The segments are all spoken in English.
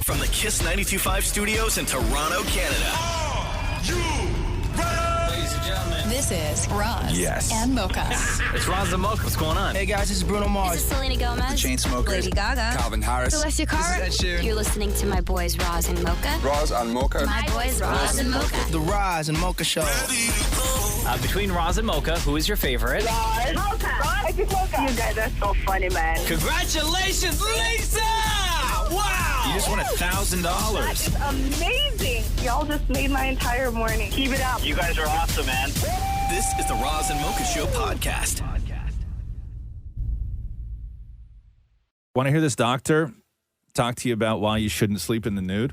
From the Kiss 92.5 studios in Toronto, Canada. Are you ready? Ladies and gentlemen, This is Roz and Mocha. it's Roz and Mocha. What's going on? Hey guys, this is Bruno This Mars. is Selena Gomez. Chainsmokers. Lady Gaga. Calvin Harris. Celestia Cara. This is Ed Sheeran. You're listening to my boys Roz and Mocha. Roz and Mocha. My boys Roz and Mocha. The Roz and Mocha Show. Between Roz and Mocha, who is your favorite? You guys are so funny, man. Congratulations, Lisa! Wow! You just won $1,000. It's amazing. Y'all just made my entire morning. Keep it up. You guys are awesome, man. This is the Roz and Mocha Show podcast. Want to hear this doctor talk to you about why you shouldn't sleep in the nude?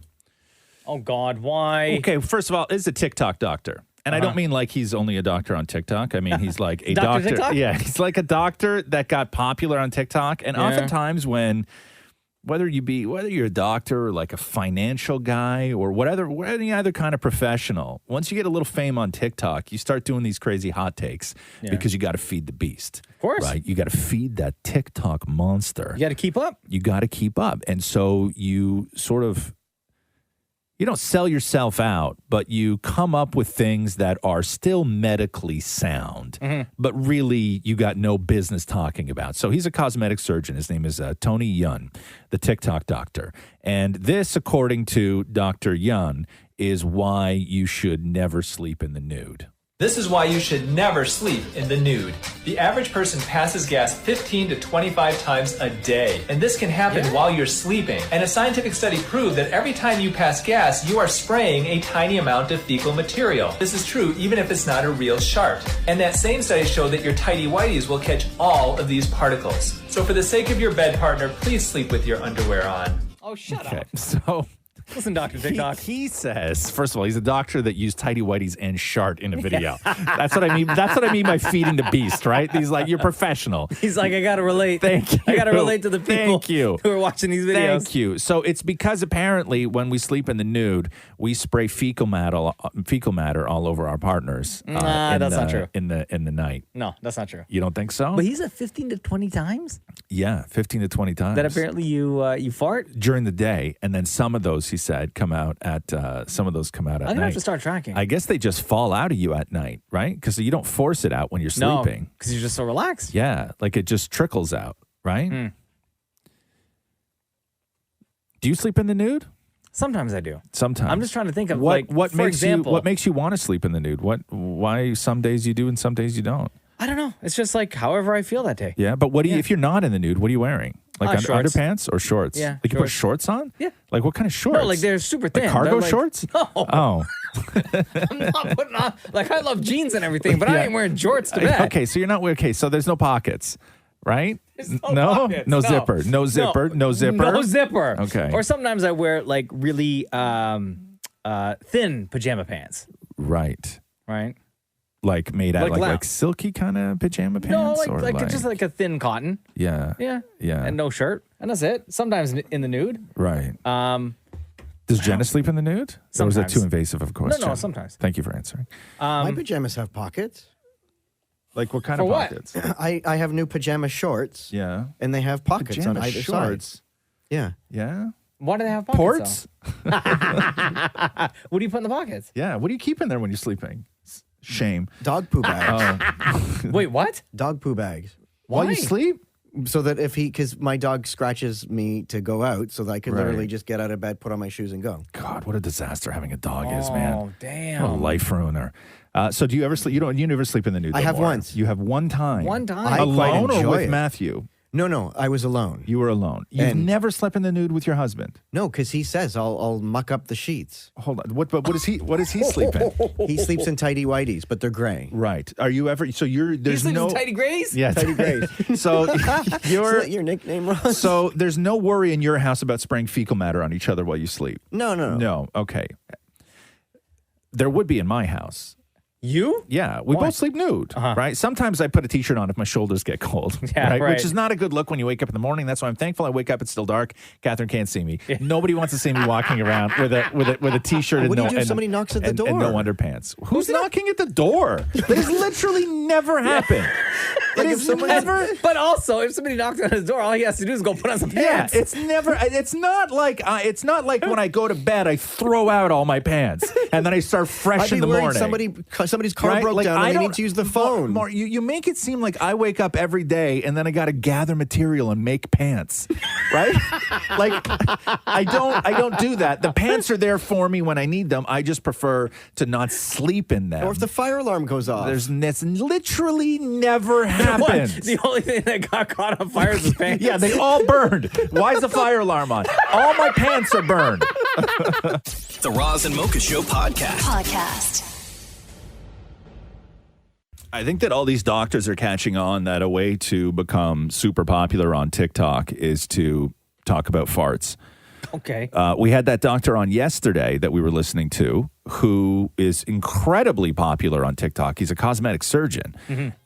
Oh, God, why? Okay, first of all, it's a TikTok doctor. And I don't mean like he's only a doctor on TikTok. I mean, he's like a Dr. doctor. TikTok? Yeah, he's like a doctor that got popular on TikTok. And oftentimes when, whether you're a doctor or like a financial guy or any other kind of professional, once you get a little fame on TikTok, you start doing these crazy hot takes because you got to feed the beast. Of course. Right? You got to feed that TikTok monster. You got to keep up. You got to keep up. And so you sort of, you don't sell yourself out, but you come up with things that are still medically sound, but really you got no business talking about. So he's a cosmetic surgeon. His name is Tony Yun, the TikTok doctor. And this, according to Dr. Yun, is why you should never sleep in the nude. This is why you should never sleep in the nude. The average person passes gas 15 to 25 times a day, and this can happen while you're sleeping. And a scientific study proved that every time you pass gas, you are spraying a tiny amount of fecal material. This is true even if it's not a real shart. And that same study showed that your tighty-whities will catch all of these particles. So for the sake of your bed partner, please sleep with your underwear on. Oh, shut up. So Listen, Dr. TikTok. He says, first of all, he's a doctor that used tighty whities and shart in a video. That's what I mean. That's what I mean by feeding the beast, right? He's like, you're professional. He's like, I got to relate. Thank you. I got to relate to the people who are watching these videos. Thank you. So it's because apparently when we sleep in the nude, we spray fecal matter all over our partners. That's not true. In the night. No, that's not true. You don't think so? But he's at 15 to 20 times? Yeah, 15 to 20 times. That apparently you fart? During the day, and then some of those, he said, come out at I'm going to night. have to start tracking. I guess they just fall out of you at night, right? Because you don't force it out when you're sleeping. Because you're just so relaxed. Yeah, like it just trickles out, right? Do you sleep in the nude? Sometimes I do. Sometimes. I'm just trying to think of what for example, what makes you want to sleep in the nude? Why some days you do and some days you don't? I don't know. It's just like however I feel that day. Yeah, but what do you if you're not in the nude, what are you wearing? Like shorts. underpants or shorts? Yeah, Like you put shorts on? Yeah. Like what kind of shorts? No, like they're super thin. Like cargo They're like- shorts? No. Oh. I'm not putting on, like I love jeans and everything, but I ain't wearing jorts to bed. Okay, so you're not okay, so there's no pockets, right? There's no pockets. No zipper. No zipper. No zipper. No zipper. Okay. Or sometimes I wear like really thin pajama pants. Right. Right. Like made out Like like silky kind of pajama No, pants? like just like a thin cotton. Yeah. Yeah. Yeah. And no shirt. And that's it. Sometimes in the nude. Right. Does Jenna sleep in the nude? Or is that Sometimes. too invasive of a question? No, sometimes. Thank you for answering. My pajamas have pockets. Like what kind For of what? pockets? I have new pajama shorts. Yeah. And they have pockets Pajama on either shorts. side. Yeah. Yeah. Why do they have pockets? Ports? What do you put in the pockets? Yeah. What do you keep in there when you're sleeping? Shame. Dog poo bags. Wait, what? Dog poo bags. While you sleep? So that because my dog scratches me to go out, so that I could literally just get out of bed, put on my shoes, and go. God, what a disaster having a dog is, man. Oh, damn. What a life ruiner. So do you ever sleep? You never sleep in the nude. I have more. once. You have one time. One time. I quite Alone or enjoy with it. Matthew? No, I was alone. You were alone. You've And- never slept in the nude with your husband. No, because he says I'll muck up the sheets. Hold on. What does he sleep in? He sleeps in tighty whities, but they're gray. Right. Are you ever? So He there's sleeps no in tighty grays? Yeah, Tighty grays. So Is that your nickname, Ross? So there's no worry in your house about spraying fecal matter on each other while you sleep. No. No. Okay. There would be in my house. You? Yeah, we both sleep nude, right? Sometimes I put a t-shirt on if my shoulders get cold, Yeah, right. Which is not a good look when you wake up in the morning. That's why I'm thankful I wake up, it's still dark. Catherine can't see me. Nobody wants to see me walking around with a t-shirt and What do you do if somebody knocks at the door? and no underpants. Who's knocking at the door? That has literally never happened. It is never. But also, if somebody knocks on his door, all he has to do is go put on some pants. Yeah, it's never. It's not like when I go to bed, I throw out all my pants and then I start fresh in the morning. Somebody's car broke down and they need to use the phone. You make it seem like I wake up every day and then I got to gather material and make pants, right? Like I don't do that. The pants are there for me when I need them. I just prefer to not sleep in them. Or if the fire alarm goes off. That's literally never happened. The only thing that got caught on fire is his pants. Yeah, they all burned. Why is the fire alarm on? All my pants are burned. The Roz and Mocha Show podcast. I think that all these doctors are catching on that a way to become super popular on TikTok is to talk about farts. Okay. We had that doctor on yesterday that we were listening to who is incredibly popular on TikTok. He's a cosmetic surgeon,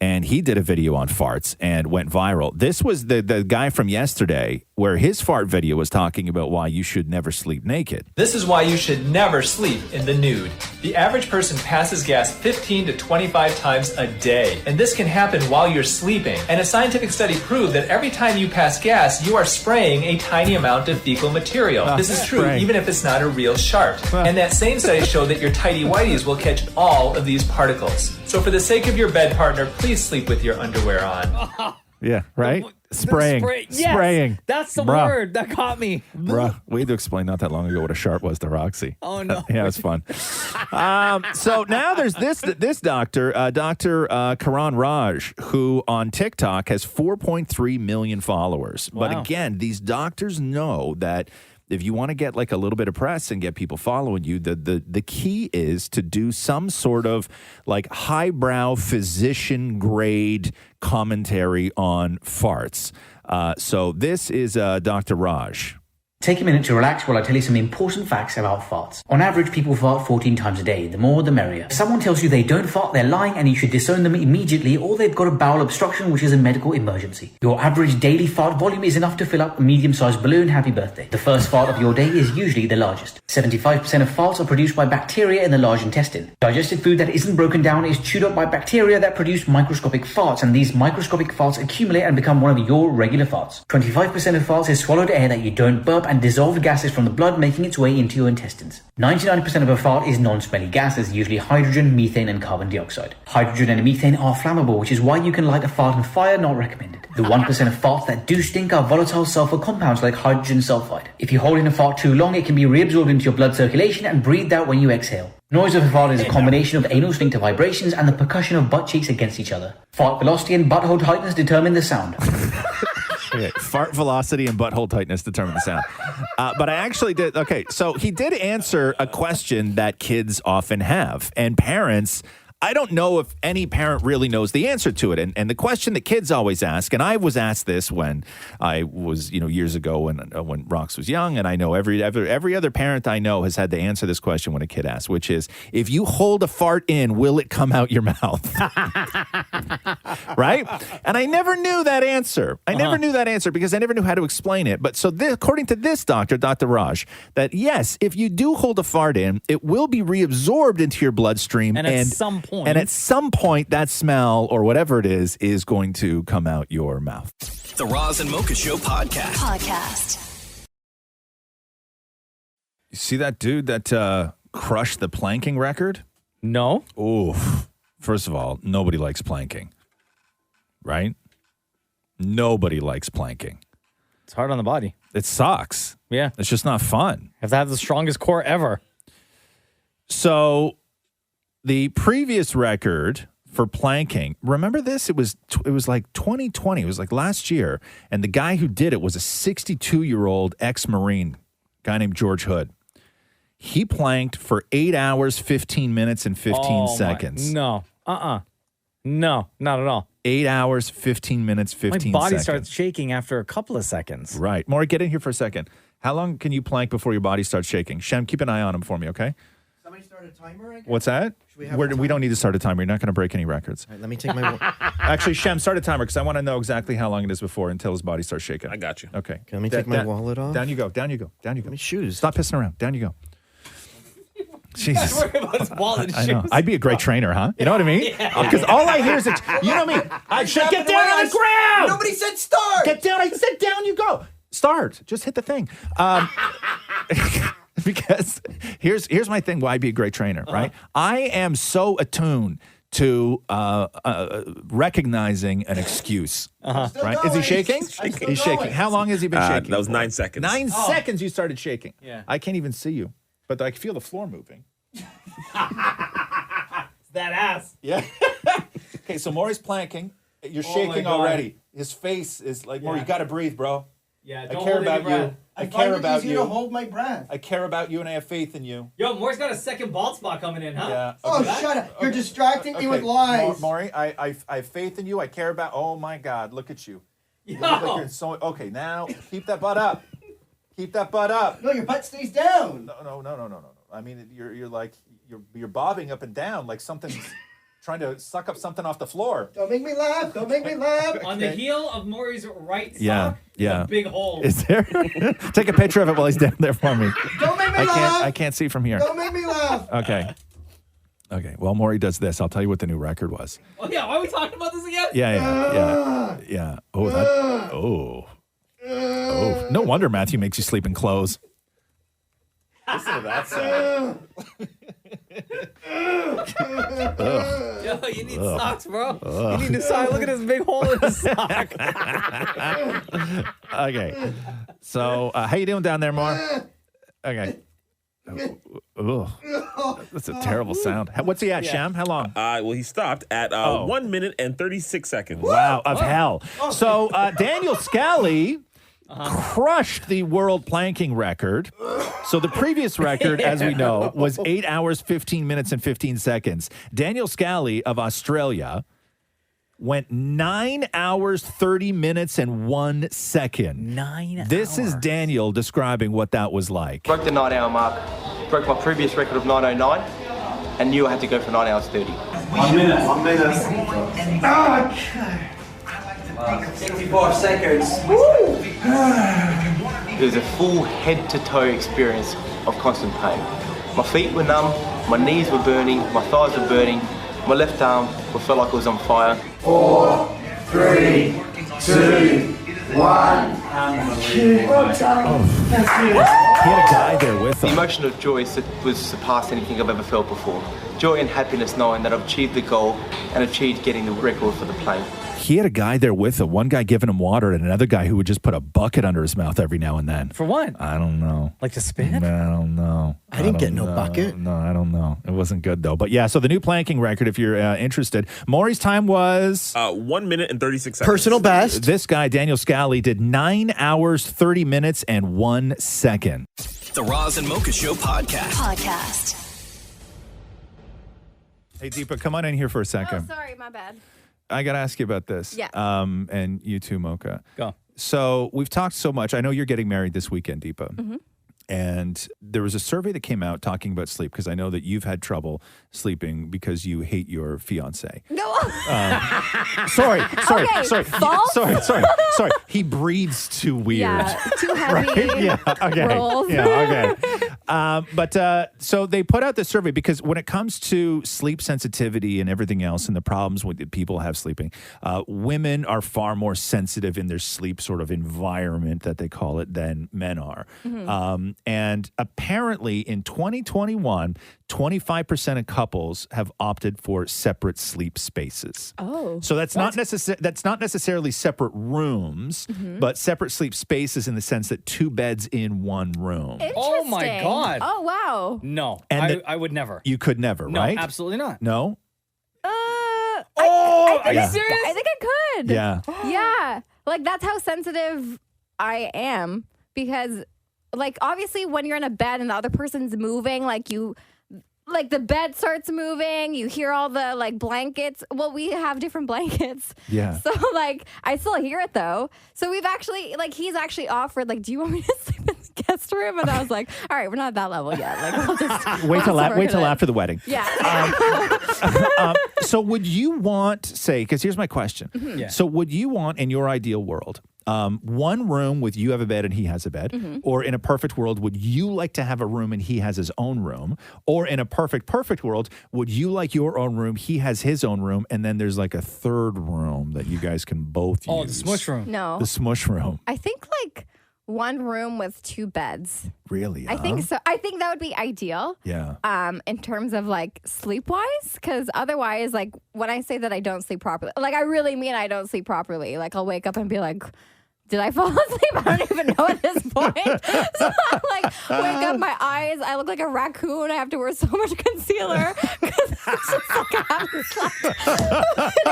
and he did a video on farts and went viral. This was the guy from yesterday where his fart video was talking about why you should never sleep naked. This is why you should never sleep in the nude. The average person passes gas 15 to 25 times a day, and this can happen while you're sleeping. And a scientific study proved that every time you pass gas, you are spraying a tiny amount of fecal material. This is true even if it's not a real shart. And that same study showed that your tighty whities will catch all of these particles. So for the sake of your bed partner, please sleep with your underwear on. Yeah, right? Spraying. Yes, Spraying. That's the Bruh. word that caught me. Bruh, we had to explain not that long ago what a shart was to Roxy. Oh, no. Yeah, it was fun. So now there's this doctor, Dr. Karan Raj, who on TikTok has 4.3 million followers. Wow. But again, these doctors know that if you want to get like a little bit of press and get people following you, the key is to do some sort of like highbrow physician grade commentary on farts. So this is Dr. Raj. Take a minute to relax while I tell you some important facts about farts. On average, people fart 14 times a day. The more, the merrier. If someone tells you they don't fart, they're lying and you should disown them immediately, or they've got a bowel obstruction, which is a medical emergency. Your average daily fart volume is enough to fill up a medium-sized balloon. Happy birthday. The first fart of your day is usually the largest. 75% of farts are produced by bacteria in the large intestine. Digested food that isn't broken down is chewed up by bacteria that produce microscopic farts, and these microscopic farts accumulate and become one of your regular farts. 25% of farts is swallowed air that you don't burp and dissolved gases from the blood making its way into your intestines. 99% of a fart is non-smelly gases, usually hydrogen, methane, and carbon dioxide. Hydrogen and methane are flammable, which is why you can light a fart on fire, not recommended. The 1% of farts that do stink are volatile sulfur compounds like hydrogen sulfide. If you hold in a fart too long, it can be reabsorbed into your blood circulation and breathed out when you exhale. Noise of a fart is a combination of anal sphincter vibrations and the percussion of butt cheeks against each other. Fart velocity and butthole tightness determine the sound. Okay, fart velocity and butthole tightness determine the sound. But I actually did. Okay, so he did answer a question that kids often have. And parents, I don't know if any parent really knows the answer to it. And the question that kids always ask, and I was asked this when I was, years ago when Rox was young, and I know every other parent I know has had to answer this question when a kid asks, which is, if you hold a fart in, will it come out your mouth? Right? And I never knew that answer. I never knew that answer because I never knew how to explain it. But so according to this doctor, Dr. Raj, that yes, if you do hold a fart in, it will be reabsorbed into your bloodstream. And at some point. And at some point, that smell or whatever it is going to come out your mouth. The Roz and Mocha Show podcast. You see that dude that crushed the planking record? No. Oof. First of all, nobody likes planking. Right? Nobody likes planking. It's hard on the body. It sucks. Yeah. It's just not fun. You have to have the strongest core ever. So the previous record for planking, remember this? It was like 2020. It was like last year. And the guy who did it was a 62-year-old ex-Marine, guy named George Hood. He planked for 8 hours, 15 minutes, and 15 seconds. No. No, not at all. 8 hours, 15 minutes, 15 seconds. My body starts shaking after a couple of seconds. Right. Maury, get in here for a second. How long can you plank before your body starts shaking? Shem, keep an eye on him for me, okay? I start a timer? I guess? What's that? We don't need to start a timer. You're not going to break any records. All right, let me take my. Actually, Shem, start a timer because I want to know exactly how long it is until his body starts shaking. I got you. Okay. Let me take my wallet off. Down you go. Down you go. Down you go. My shoes. Stop pissing around. Down you go. Jesus. Worry about his wallet and I know. shoes. I'd be a great trainer, huh? You know what I mean? Because all I hear is, you know me. I should get down on the ground. Nobody said start. Get down. I said down you go. Start. Just hit the thing. Because here's my thing. Why I'd be a great trainer, right? I am so attuned to recognizing an excuse. Right? Is he shaking? He's shaking. How long has he been shaking? That was 9 seconds. 9 seconds you started shaking. Yeah. I can't even see you, but I can feel the floor moving. That ass. Yeah. Okay, so Maury's planking. You're Oh shaking my God. already. His face is like, Maury, you got to breathe, bro. Yeah, I don't care hold any about you. breath. I care about you. to hold my breath. I care about you, and I have faith in you. Yo, Moore's got a second bald spot coming in, huh? Yeah. Oh, Okay. shut up! You're distracting me with lies. Maury, I have faith in you. I care about. Oh my God, look at you. You Yo. look like you're so okay. Now keep that butt up. Keep that butt up. No, your butt stays down. No. I mean, you're like you're bobbing up and down like something's trying to suck up something off the floor. Don't make me laugh. Don't make me laugh. On the heel of Maury's right sock, Yeah. there's a big hole. Is there? Take a picture of it while he's down there for me. Don't make me laugh. I can't see from here. Don't make me laugh. Okay. While Maury does this, I'll tell you what the new record was. Oh yeah, why are we talking about this again? Yeah. Oh. No wonder Matthew makes you sleep in clothes. Listen to that sound. Yo, you need socks, bro. You need new socks. Look at this big hole in his sock. Okay. So, how you doing down there, Mar? Okay. Ugh. That's a terrible sound. What's he at, Shem? How long? Well, he stopped at 1 minute and 36 seconds. Wow, of hell. So, Daniel Scally crushed the world planking record. So the previous record, as we know, was 8 hours, 15 minutes, and 15 seconds. Daniel Scally of Australia went 9 hours, 30 minutes, and 1 second. 9 hours. This is Daniel describing what that was like. Broke the 9 hour mark, broke my previous record of 9:09, and knew I had to go for 9 hours 30. 1 minute. 1 minute. 65 seconds. It was a full head-to-toe experience of constant pain. My feet were numb, my knees were burning, my thighs were burning, my left arm felt like it was on fire. 4, 3, 2, 1. He had a guy there with The him. emotion of joy was surpassed anything I've ever felt before. Joy and happiness knowing that I've achieved the goal and achieved getting the record for the plane. He had a guy there with him, one guy giving him water and another guy who would just put a bucket under his mouth every now and then. For what? I don't know. Like to spin? I don't know. I didn't get no bucket. No, I don't know. It wasn't good, though. But yeah, so the new planking record, if you're interested, Maury's time was... 1 minute and 36 seconds. Personal best. This guy, Daniel Scally, did 9 hours, 30 minutes, and 1 second. The Roz and Mocha Show Podcast. Hey, Deepa, come on in here for a second. Oh, sorry, my bad. I got to ask you about this. Yeah. And you too, Mocha. Go. So we've talked so much. I know you're getting married this weekend, Deepa. Mm-hmm. And there was a survey that came out talking about sleep because I know that you've had trouble sleeping because you hate your fiance. No. Sorry. Okay, false? Sorry. He breathes too weird. Yeah, too heavy. Right? Yeah. Okay. Rolls. Yeah. Okay. But so they put out this survey because when it comes to sleep sensitivity and everything else and the problems with people have sleeping, women are far more sensitive in their sleep sort of environment that they call it than men are. Mm-hmm. And apparently in 2021, 25% of couples have opted for separate sleep spaces. Oh. So that's not necessarily separate rooms, but separate sleep spaces in the sense that 2 beds in 1 room. Oh my God. Oh wow. No, And I would never. You could never, No, right? absolutely not. No? I are you think- serious? I think I could. Yeah. Yeah. Like that's how sensitive I am because like obviously when you're in a bed and the other person's moving, like the bed starts moving, you hear all the like blankets. Well, we have different blankets. Yeah. So like I still hear it though. So we've actually like he's actually offered like, do you want me to sleep in the guest room, and I was like, all right, we're not at that level yet. Like, we'll just Wait till after the wedding. Yeah. So would you want, say, because here's my question. Mhm. Yeah. So would you want, in your ideal world, one room with you have a bed and he has a bed, Mhm. or in a perfect world, would you like to have a room and he has his own room, or in a perfect world, would you like your own room, he has his own room, and then there's like a third room that you guys can both use? Oh, the smush room. No. The smush room. I think like one room with 2 beds. Really? I think so. I think that would be ideal. Yeah. In terms of like sleep wise, because otherwise, like when I say that I don't sleep properly, like I really mean I don't sleep properly. Like I'll wake up and be like, did I fall asleep? I don't even know at this point. So I like wake up, my eyes, I look like a raccoon. I have to wear so much concealer because it's just like I haven't slept in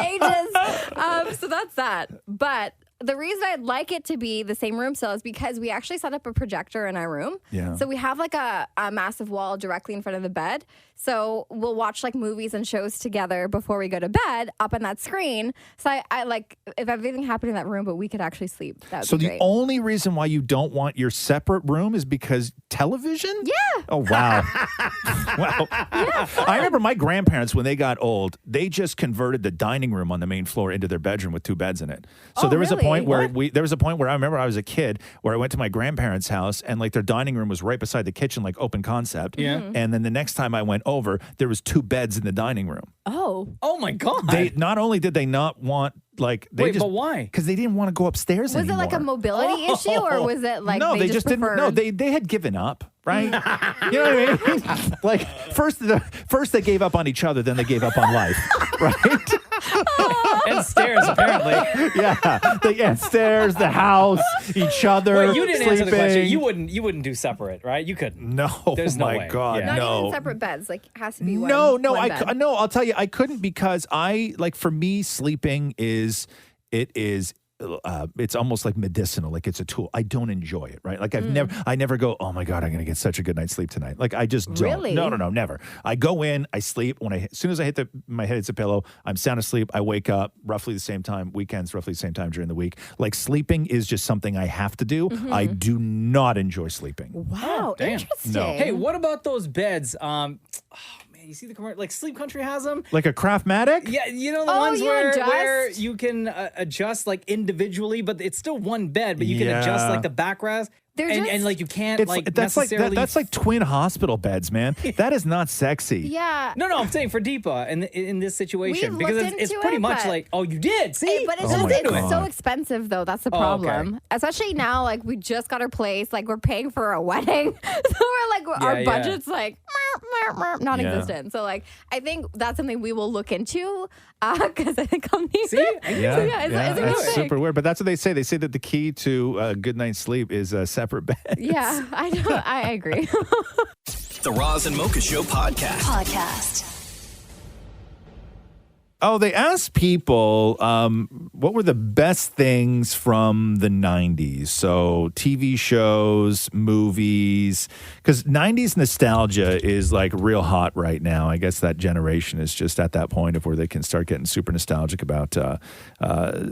ages. So that's that. But the reason I'd like it to be the same room still is because we actually set up a projector in our room. Yeah. So we have like a massive wall directly in front of the bed. So we'll watch like movies and shows together before we go to bed up on that screen. So I like if everything happened in that room, but we could actually sleep. That would So be the great. only reason why you don't want your separate room is because television? Yeah. Oh, wow. Wow. I remember my grandparents, when they got old, they just converted the dining room on the main floor into their bedroom with 2 beds in it. So there was a point where I remember I was a kid where I went to my grandparents' house and like their dining room was right beside the kitchen, like open concept. Yeah. Mhm. And then the next time I went over, there was 2 beds in the dining room. Oh my God. They not only did they not want like they Wait, just but why? Because they didn't want to go upstairs Was anymore. it like a mobility issue or was it like no, they just didn't. preferred? No, they had given up, right? You know what I mean? Like first they gave up on each other, then they gave up on life, right? And stairs, apparently. Yeah, stairs, the house, each other. Wait, you didn't answer the question. sleeping. You wouldn't do separate, right? You couldn't. No, There's no my way. God, Yeah. Not no. even separate beds. Like it has to be one. No, one bed. I'll tell you, I couldn't because for me, sleeping is it's almost like medicinal, like it's a tool. I don't enjoy it, right? Like I never go, oh my God, I'm going to get such a good night's sleep tonight. Like I just don't. Really? No, never. I go in, I sleep. As soon as I hit my head hits the pillow, I'm sound asleep. I wake up roughly the same time, weekends roughly the same time during the week. Like sleeping is just something I have to do. Mm-hmm. I do not enjoy sleeping. Wow, damn. interesting. No. Hey, what about those beds? You see the commercial, like Sleep Country has them. Like a Craftmatic? Yeah, you know the Oh, ones you where adjust? you can adjust like individually, but it's still one bed, but you can Yeah. adjust like the backrest, They're and just- like you can't It's like that's like necessarily. that's like twin hospital beds, man. That is not sexy. Yeah. No, I'm saying for Deepa in this situation We've because looked it's into pretty it, much but- like, oh, you did see, Hey, but it's Oh just my it's God. so expensive though. That's the Oh, okay. problem. Especially now, like we just got our place. Like we're paying for a wedding, so we're like our Yeah. budget's like non-existent. So like I think that's something we will look into because I think I'll need See? it. Yeah, So, it's a real it's thing. super weird. But that's what they say. They say that the key to a good night's sleep is a separate bed. Yeah, I know. I agree. The Roz and Mocha Show Podcast. Oh, they asked people what were the best things from the 90s. So TV shows, movies, because 90s nostalgia is like real hot right now. I guess that generation is just at that point of where they can start getting super nostalgic about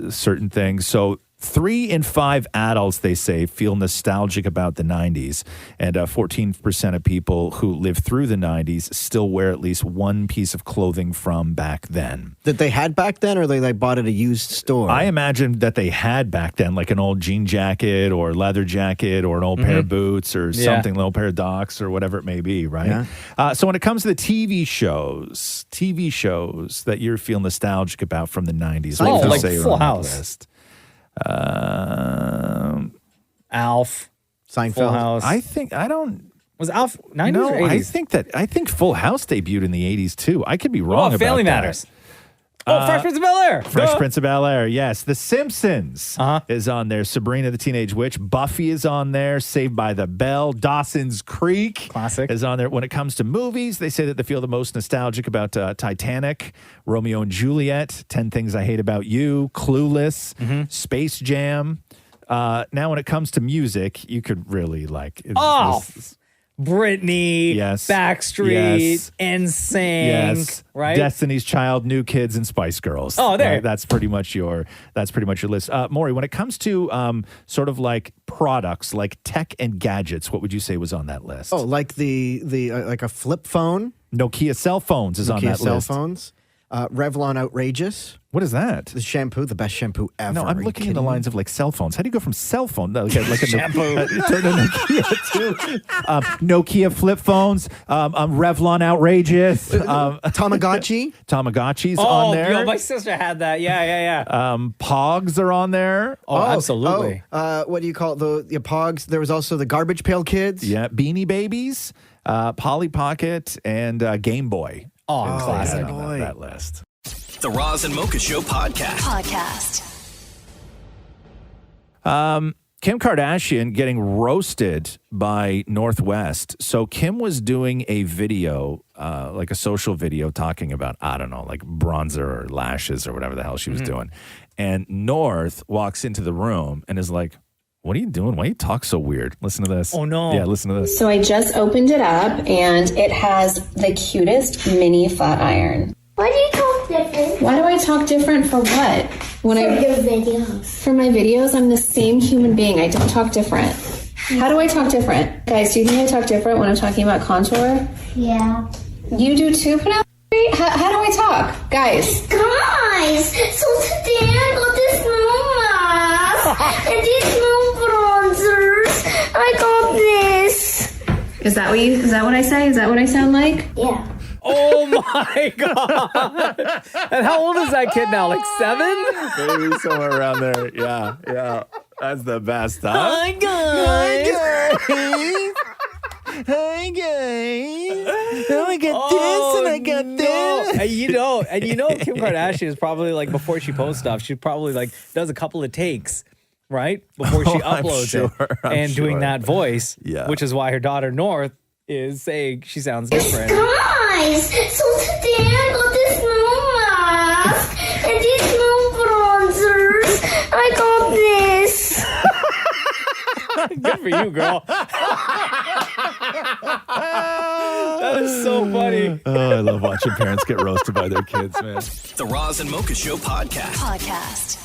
certain things. So 3 in 5 adults, they say, feel nostalgic about the 90s. And 14% of people who lived through the 90s still wear at least one piece of clothing from back then. That they had back then, or they bought at a used store? I imagine that they had back then, like an old jean jacket or leather jacket or an old pair of boots or something, an old pair of Docs or whatever it may be, right? Yeah. So when it comes to the TV shows that you feel nostalgic about from the 90s, what would you like say are Full on that House. list? Alf, Seinfeld. Full House. Was Alf 90s No, or 80s? I think Full House debuted in the 80s too. I could be wrong about Family that. Matters. Fresh Prince of Bel-Air. Fresh Prince of Bel-Air, yes. The Simpsons is on there. Sabrina the Teenage Witch. Buffy is on there. Saved by the Bell. Dawson's Creek Classic. is on there. When it comes to movies, they say that they feel the most nostalgic about Titanic, Romeo and Juliet, 10 Things I Hate About You, Clueless, Space Jam. Now, when it comes to music, you could really like... Britney, Yes. Backstreet, Yes. NSYNC, Yes, right? Destiny's Child, New Kids, and Spice Girls. Oh, there. Right? That's pretty much your list. Maury, when it comes to sort of like products, like tech and gadgets, what would you say was on that list? Oh, like the like a flip phone. Nokia cell phones is on Nokia that cell list. phones. Revlon Outrageous. What is that? The shampoo, the best shampoo ever. No, I'm Are you looking in the kidding me? lines of like cell phones. How do you go from cell phone like a Shampoo. to Nokia to Nokia flip phones, Revlon Outrageous, Tamagotchi? Tamagotchi's Oh, on there. yo, my sister had that. Yeah. Pogs are on there. Oh, absolutely. What do you call it? The Pogs? There was also the Garbage Pail Kids. Yeah, Beanie Babies, Polly Pocket, and Game Boy. Oh, classic. On that list. The Roz and Mocha Show podcast. Kim Kardashian getting roasted by Northwest. So Kim was doing a video, like a social video talking about, I don't know, like bronzer or lashes or whatever the hell she was doing. And North walks into the room and is like, what are you doing? Why do you talk so weird? Listen to this. Oh, no. Yeah, listen to this. So I just opened it up and it has the cutest mini flat iron. Why do you talk different? Why do I talk different for what? For your videos. For my videos, I'm the same human being. I don't talk different. How do I talk different? Guys, do you think I talk different when I'm talking about contour? Yeah. You do too, Penelope? How do I talk? Guys. Guys, so today I got this new mask and these new bronzers. I got this. Is that what I say? Is that what I sound like? Yeah. Oh my God. And how old is that kid now? Like 7? Maybe somewhere around there. Yeah. That's the best, huh? Hi, guys. Hi, guys. Oh, I got this and I got this. And you know, Kim Kardashian is probably like, before she posts stuff, she probably like does a couple of takes, right? Before she uploads it. And doing that voice, which is why her daughter North is saying she sounds different. Guys, so today I got this new mask and these new bronzers. I got this. Good for you, girl. That is so funny. Oh, I love watching parents get roasted by their kids, man. The Roz and Mocha Show podcast.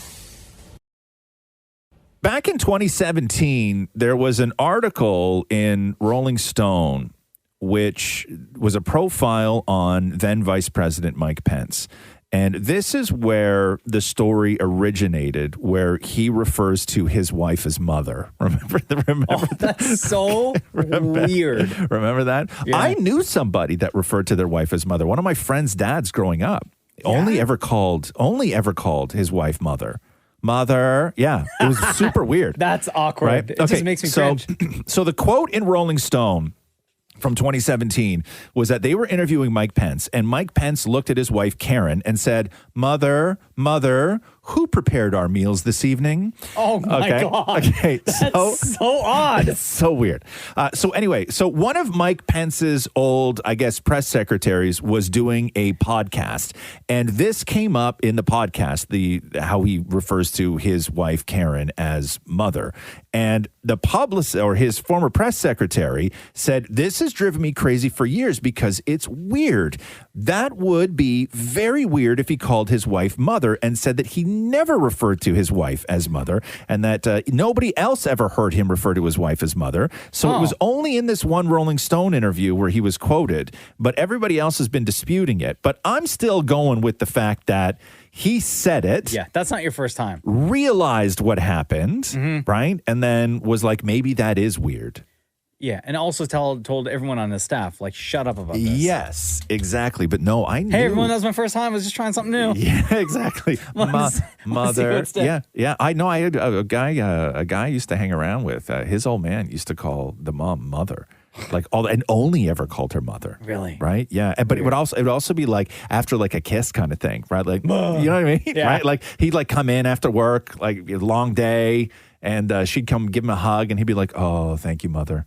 Back in 2017, there was an article in Rolling Stone, which was a profile on then Vice President Mike Pence. And this is where the story originated, where he refers to his wife as mother. Remember That's so weird. Remember that? Yeah. I knew somebody that referred to their wife as mother. One of my friend's dads growing up only ever called his wife mother. Mother. Yeah. It was super weird. That's awkward. Right? It just makes me cringe. So the quote in Rolling Stone from 2017 was that they were interviewing Mike Pence, and Mike Pence looked at his wife, Karen, and said, Mother, who prepared our meals this evening? Oh, my God. Okay. That's so odd. It's so weird. So anyway, one of Mike Pence's old, I guess, press secretaries was doing a podcast, and this came up in the podcast, how he refers to his wife, Karen, as mother. And the publicist, or his former press secretary, said, this has driven me crazy for years because it's weird. That would be very weird if he called his wife mother, and said that he never referred to his wife as mother, and that nobody else ever heard him refer to his wife as mother. So it was only in this one Rolling Stone interview where he was quoted, but everybody else has been disputing it. But I'm still going with the fact that he said it. Yeah, that's not your first time. Realized what happened, right? And then was like, maybe that is weird. Yeah, and also told everyone on his staff, like, shut up about this. Yes, exactly. But no, I knew. Hey, everyone, that was my first time. I was just trying something new. Yeah, exactly. Mother. Yeah. I know. I had a guy I used to hang around with. His old man used to call the mom mother. Like and only ever called her mother. Really? Right? Yeah. But it would also be like after like a kiss kind of thing, right? Like, you know what I mean? Yeah. Right? Like he'd like come in after work, like a long day, and she'd come give him a hug, and he'd be like, "Oh, thank you, mother."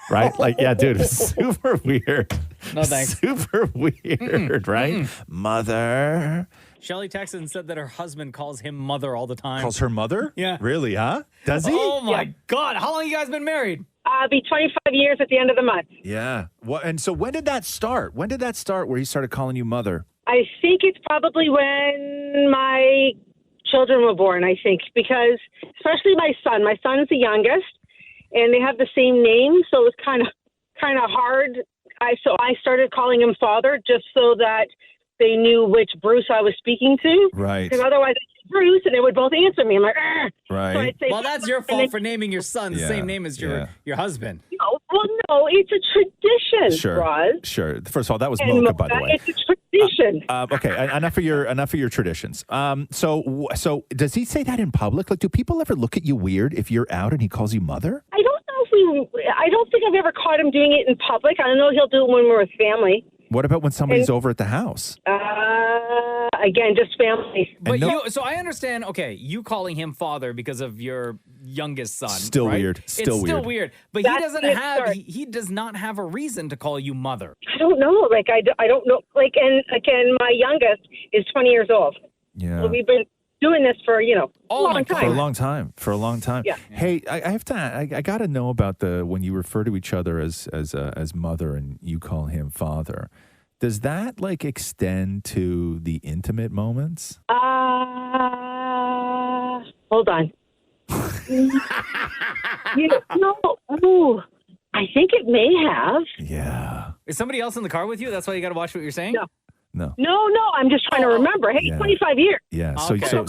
Right? Like, yeah, dude, it's super weird. No thanks. Super weird, right? Mother. Shelly texted and said that her husband calls him mother all the time. Calls her mother? Yeah. Really, huh? Does he? Oh, my God. How long you guys been married? Be 25 years at the end of the month. Yeah. And so when did that start? When did that start where he started calling you mother? I think it's probably when my children were born, I think, because especially my son's the youngest, and they have the same name, so it was kind of hard. So I started calling him father just so that they knew which Bruce I was speaking to. Right. Because otherwise, Bruce, and they would both answer me. I'm like, "Argh." Right. So I'd say, Well, that's your fault for naming your son the same name as your husband. No, it's a tradition, Sure. Roz. Sure. First of all, that was And Mocha, by the way. It's a tradition. Okay, enough of your traditions. So does he say that in public? Like, do people ever look at you weird if you're out and he calls you mother? I don't know I don't think I've ever caught him doing it in public. I know he'll do it when we're with family. What about when somebody's over at the house? Again, just family. But so I understand, okay, you calling him father because of your youngest son. Still right? weird. It's still weird. But That's he does not have a reason to call you mother. I don't know. Like, I don't know. Like, and again, my youngest is 20 years old. Yeah. So we've been doing this for, a long time. For a long time. Yeah. Hey, I got to know about when you refer to each other as mother and you call him father. Does that extend to the intimate moments? Hold on. No. I think it may have. Yeah. Is somebody else in the car with you? That's why you got to watch what you're saying? No. No. I'm just trying to remember. Hey, 25 years. Yeah. Okay.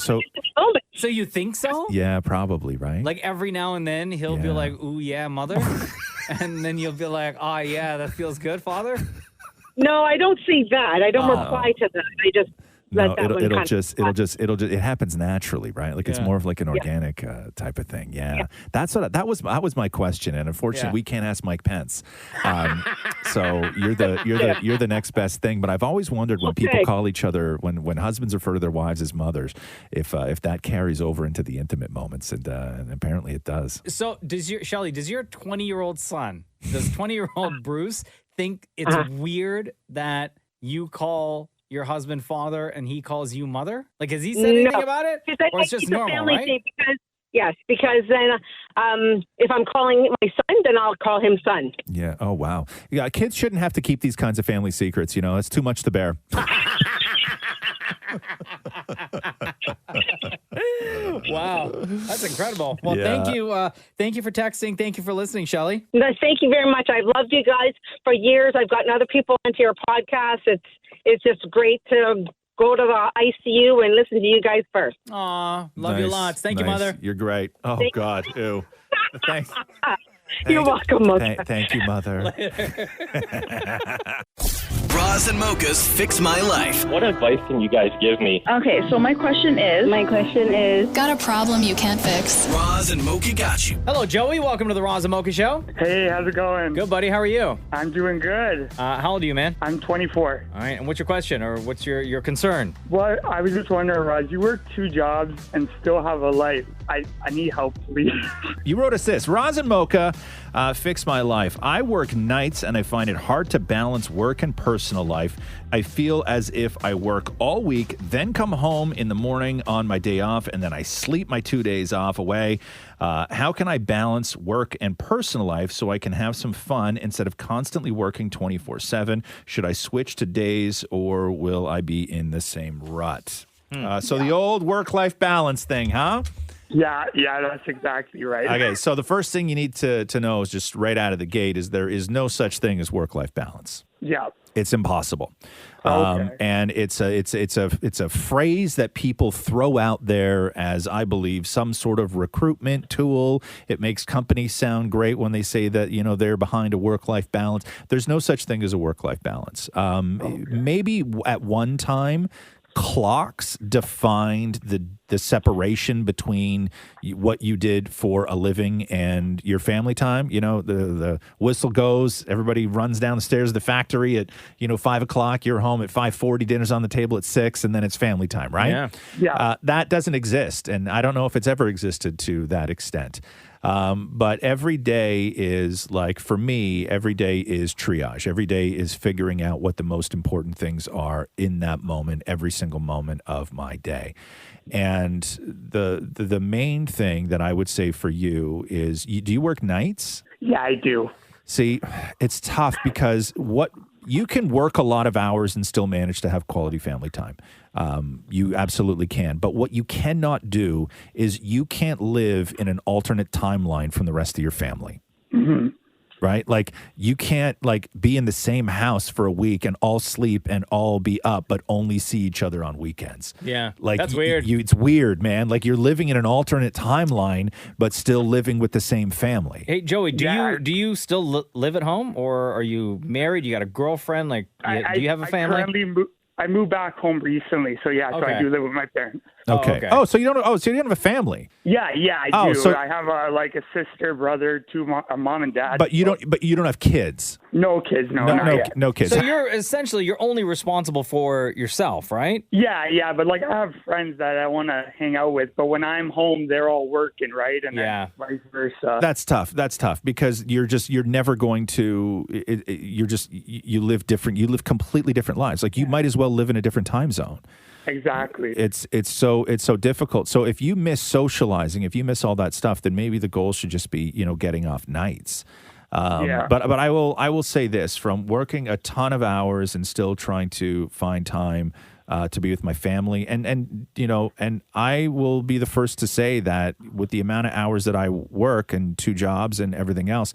So you think so? Yeah, probably, right? Like every now and then he'll be like, ooh, yeah, mother. And then you'll be like, oh, yeah, that feels good, father. No, I don't see that. I don't reply to that. I just let that one it happens naturally, right? Like it's more of like an organic type of thing. Yeah. That was my question, and unfortunately we can't ask Mike Pence. So you're the next best thing. But I've always wondered when people call each other, when husbands refer to their wives as mothers, if that carries over into the intimate moments, and apparently it does. So does your 20-year-old son, does 20-year-old Bruce think it's weird that you call your husband father and he calls you mother? Like, has he said anything about it? Or it's just normal, right? Because then if I'm calling my son, then I'll call him son. Yeah. Oh, wow. Yeah, kids shouldn't have to keep these kinds of family secrets. It's too much to bear. Wow, that's incredible. Well, Yeah. thank you for texting. Thank you for listening, Shelly. No, thank you very much. I've loved you guys for years. I've gotten other people into your podcast. It's just great to go to the ICU and listen to you guys first. Aw, love you lots. Thank you, Mother. You're great. Oh, Thank- God. Ew. Thanks. You're welcome, Mother. Thank you, Mother. Roz and Mocha's Fix My Life. What advice can you guys give me? Okay, so my question is... Got a problem you can't fix? Roz and Mocha got you. Hello, Joey. Welcome to the Roz and Mocha Show. Hey, how's it going? Good, buddy. How are you? I'm doing good. How old are you, man? I'm 24. All right. And what's your question, or what's your concern? Well, I was just wondering, Roz, you work 2 jobs and still have a life. I need help, please. You wrote us this. Roz and Mocha, fix my life. I work nights and I find it hard to balance work and personal life. I feel as if I work all week, then come home in the morning on my day off, and then I sleep my 2 days off away. How can I balance work and personal life so I can have some fun instead of constantly working 24/7? Should I switch to days, or will I be in the same rut? So the old work-life balance thing, huh? Yeah, that's exactly right. Okay, so the first thing you need to know is just right out of the gate is there is no such thing as work-life balance. Yeah. It's impossible. Okay. And it's a phrase that people throw out there as, I believe, some sort of recruitment tool. It makes companies sound great when they say that, they're behind a work-life balance. There's no such thing as a work-life balance. Maybe at one time, clocks defined the separation between what you did for a living and your family time. The whistle goes, everybody runs down the stairs of the factory at 5 o'clock. You're home at 5:40. Dinner's on the table at 6, and then it's family time, right? Yeah. That doesn't exist, and I don't know if it's ever existed to that extent. But every day is like, for me, every day is triage. Every day is figuring out what the most important things are in that moment, every single moment of my day. And the main thing that I would say for you is, do you work nights? Yeah, I do. See, it's tough because you can work a lot of hours and still manage to have quality family time. You absolutely can. But what you cannot do is you can't live in an alternate timeline from the rest of your family. Mm-hmm. Right? Like, you can't be in the same house for a week and all sleep and all be up, but only see each other on weekends. Yeah, like that's weird. It's weird, man. Like, you're living in an alternate timeline, but still living with the same family. Hey, Joey, do you still live at home, or are you married? You got a girlfriend? Like, do you have a family? I moved back home recently, so yeah, so I do live with my parents. Okay. Oh, so you don't have a family? Yeah, I do. So I have a sister, brother, a mom and dad. But you don't have kids. No kids. No kids. So you're only responsible for yourself, right? Yeah, but I have friends that I want to hang out with, but when I'm home, they're all working, right? And then vice versa. That's tough because you're never going to. You live different. You live completely different lives. Like, you might as well live in a different time zone. Exactly. It's so difficult. So if you miss socializing, if you miss all that stuff, then maybe the goal should just be, getting off nights. But I will say this, from working a ton of hours and still trying to find time to be with my family, and I will be the first to say that with the amount of hours that I work and 2 jobs and everything else,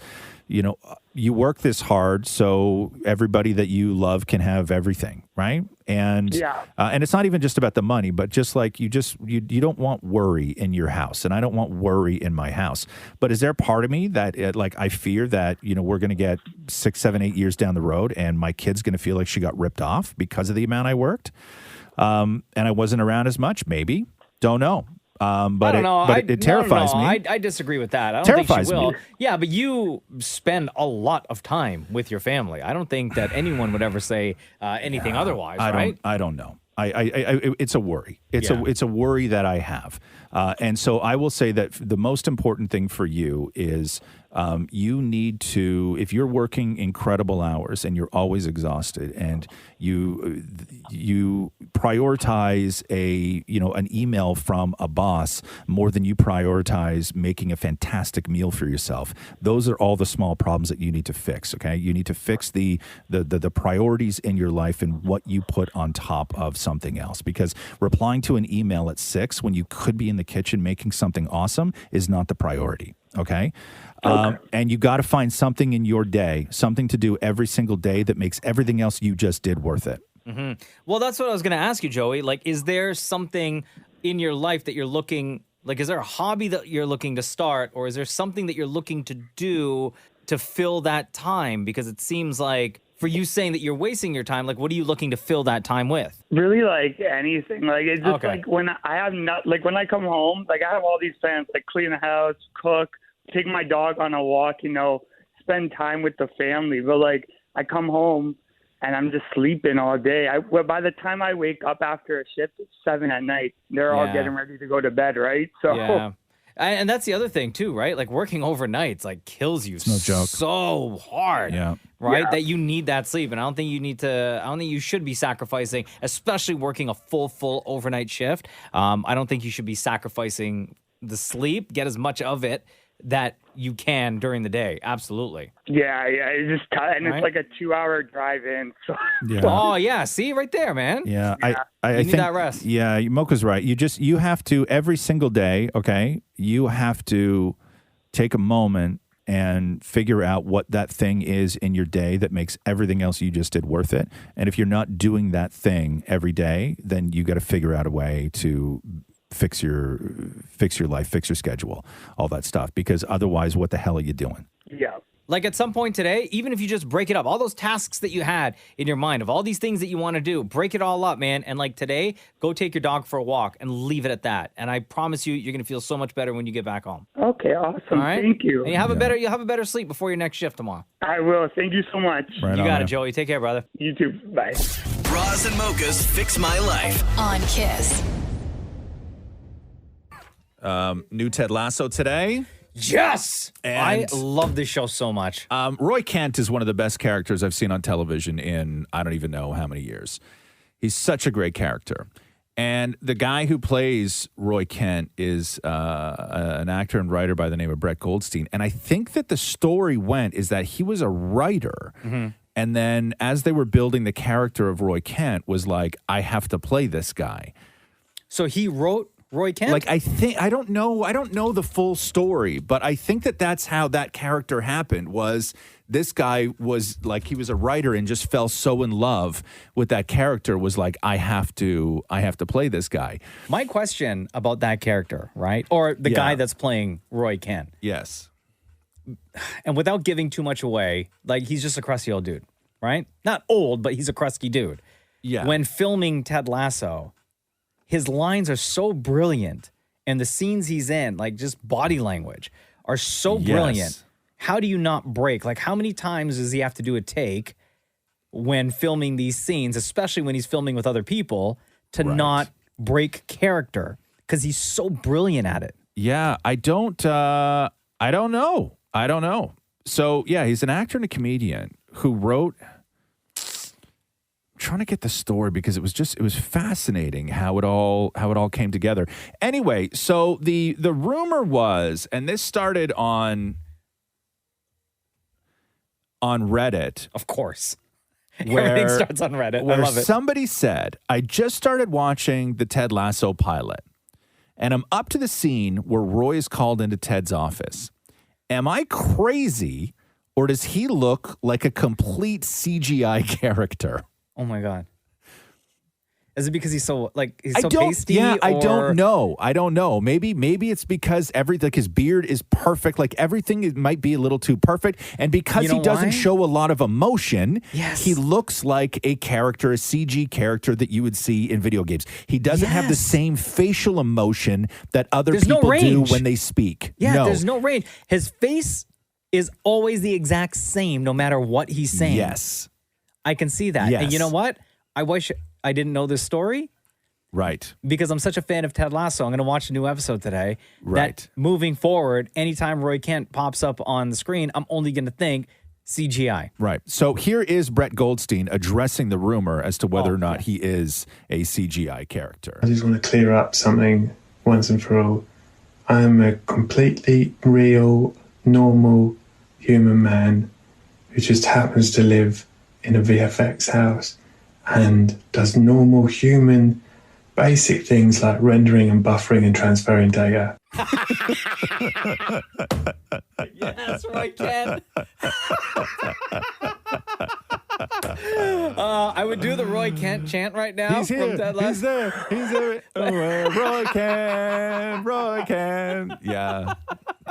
you work this hard so everybody that you love can have everything, right? And and it's not even just about the money, but just like you don't want worry in your house, and I don't want worry in my house. But is there part of me that I fear that we're going to get 6, 7, 8 years down the road, and my kid's going to feel like she got ripped off because of the amount I worked, and I wasn't around as much? Maybe, don't know. But I don't know. It terrifies me. I disagree with that. I don't Terrifies think she will. me. Yeah, but you spend a lot of time with your family. I don't think that anyone would ever say anything otherwise, right? I don't know. It's a worry. It's a worry that I have. And so I will say that the most important thing for you is you need to, if you're working incredible hours and you're always exhausted, and you prioritize an email from a boss more than you prioritize making a fantastic meal for yourself, those are all the small problems that you need to fix. Okay, you need to fix the priorities in your life and what you put on top of something else, because replying to an email at 6 when you could be in the kitchen making something awesome is not the priority. Okay. And you got to find something in your day, something to do every single day that makes everything else you just did worth it. Mm-hmm. Well, that's what I was going to ask you, Joey. Like, is there something in your life that you're looking, is there a hobby that you're looking to start, or is there something that you're looking to do to fill that time? Because it seems like, for you saying that you're wasting your time, what are you looking to fill that time with? Really, anything. It's just when I have when I come home, I have all these plans, clean the house, cook, take my dog on a walk, spend time with the family. But I come home and I'm just sleeping all day. By the time I wake up after a shift, it's 7 at night. They're all getting ready to go to bed, right? So. Yeah. And that's the other thing too, right? Working overnights kills you. It's no joke. So hard. Yeah. Right? Yeah. That you need that sleep. And I don't think you should be sacrificing, especially working a full overnight shift. I don't think you should be sacrificing the sleep. Get as much of it that you can during the day. Absolutely. Yeah. It's just and it's a 2-hour drive in. So. Yeah. Oh yeah. See right there, man. Yeah. I need think that rest. Yeah. Mocha's right. You have to, every single day. Okay. You have to take a moment and figure out what that thing is in your day that makes everything else you just did worth it. And if you're not doing that thing every day, then you got to figure out a way to fix your life, fix your schedule, all that stuff. Because otherwise, what the hell are you doing? Yeah. At some point today, even if you just break it up, all those tasks that you had in your mind of all these things that you want to do, break it all up, man. And today, go take your dog for a walk and leave it at that. And I promise you're going to feel so much better when you get back home. Okay, awesome. All right? Thank you. And you'll have a better sleep before your next shift tomorrow. I will. Thank you so much. Right you on, got it, man. Joey. Take care, brother. You too. Bye. Roz and Mocha's Fix My Life. On Kiss. New Ted Lasso today. Yes! I And- love this show so much. Roy Kent is one of the best characters I've seen on television in I don't even know how many years. He's such a great character. And the guy who plays Roy Kent is an actor and writer by the name of Brett Goldstein. And I think that the story went is that he was a writer. Mm-hmm. And then as they were building the character of Roy Kent was like, I have to play this guy. So he wrote Roy Kent? Like, I don't know the full story, but I think that that's how that character happened was this guy was like, he was a writer and just fell so in love with that character was like, I have to play this guy. My question about that character, right? Or the guy that's playing Roy Kent. Yes. And without giving too much away, like he's just a crusty old dude, right? Not old, but he's a crusty dude. Yeah. When filming Ted Lasso, his lines are so brilliant and the scenes he's in, like just body language, are so brilliant. Yes. How do you not break? Like how many times does he have to do a take when filming these scenes, especially when he's filming with other people, to not break character? Because he's so brilliant at it. Yeah, I don't know. So yeah, he's an actor and a comedian who wrote. I'm trying to get the story because it was fascinating how it all came together. Anyway, so the rumor was, and this started on Reddit, of course. Where, Everything starts on Reddit. Where I love it. somebody said, I just started watching the Ted Lasso pilot, and I'm up to the scene where Roy is called into Ted's office. Am I crazy, or does he look like a complete CGI character? Oh my God. Is it because he's so pasty? Yeah, I or- don't know. Maybe it's because his beard is perfect. Like everything might be a little too perfect. And because You know he doesn't why? show a lot of emotion, Yes. he looks like a CG character that you would see in video games. He doesn't have the Yes. same facial emotion that other There's no people do range. when they speak. Yeah, no. there's no range. His face is always the exact same no matter what he's saying. Yes. I can see that. Yes. And you know what? I wish I didn't know this story. Right. Because I'm such a fan of Ted Lasso. I'm going to watch a new episode today. Right. That moving forward, anytime Roy Kent pops up on the screen, I'm only going to think CGI. Right. So here is Brett Goldstein addressing the rumor as to whether or not he is a CGI character. I just want to clear up something once and for all. I am a completely real, normal human man who just happens to live in a VFX house and does normal human basic things like rendering and buffering and transferring data. Yes, Roy Kent. I would do the Roy Kent chant right now. He's here. From Ted Lasso. He's there. He's there. Roy Kent. Yeah.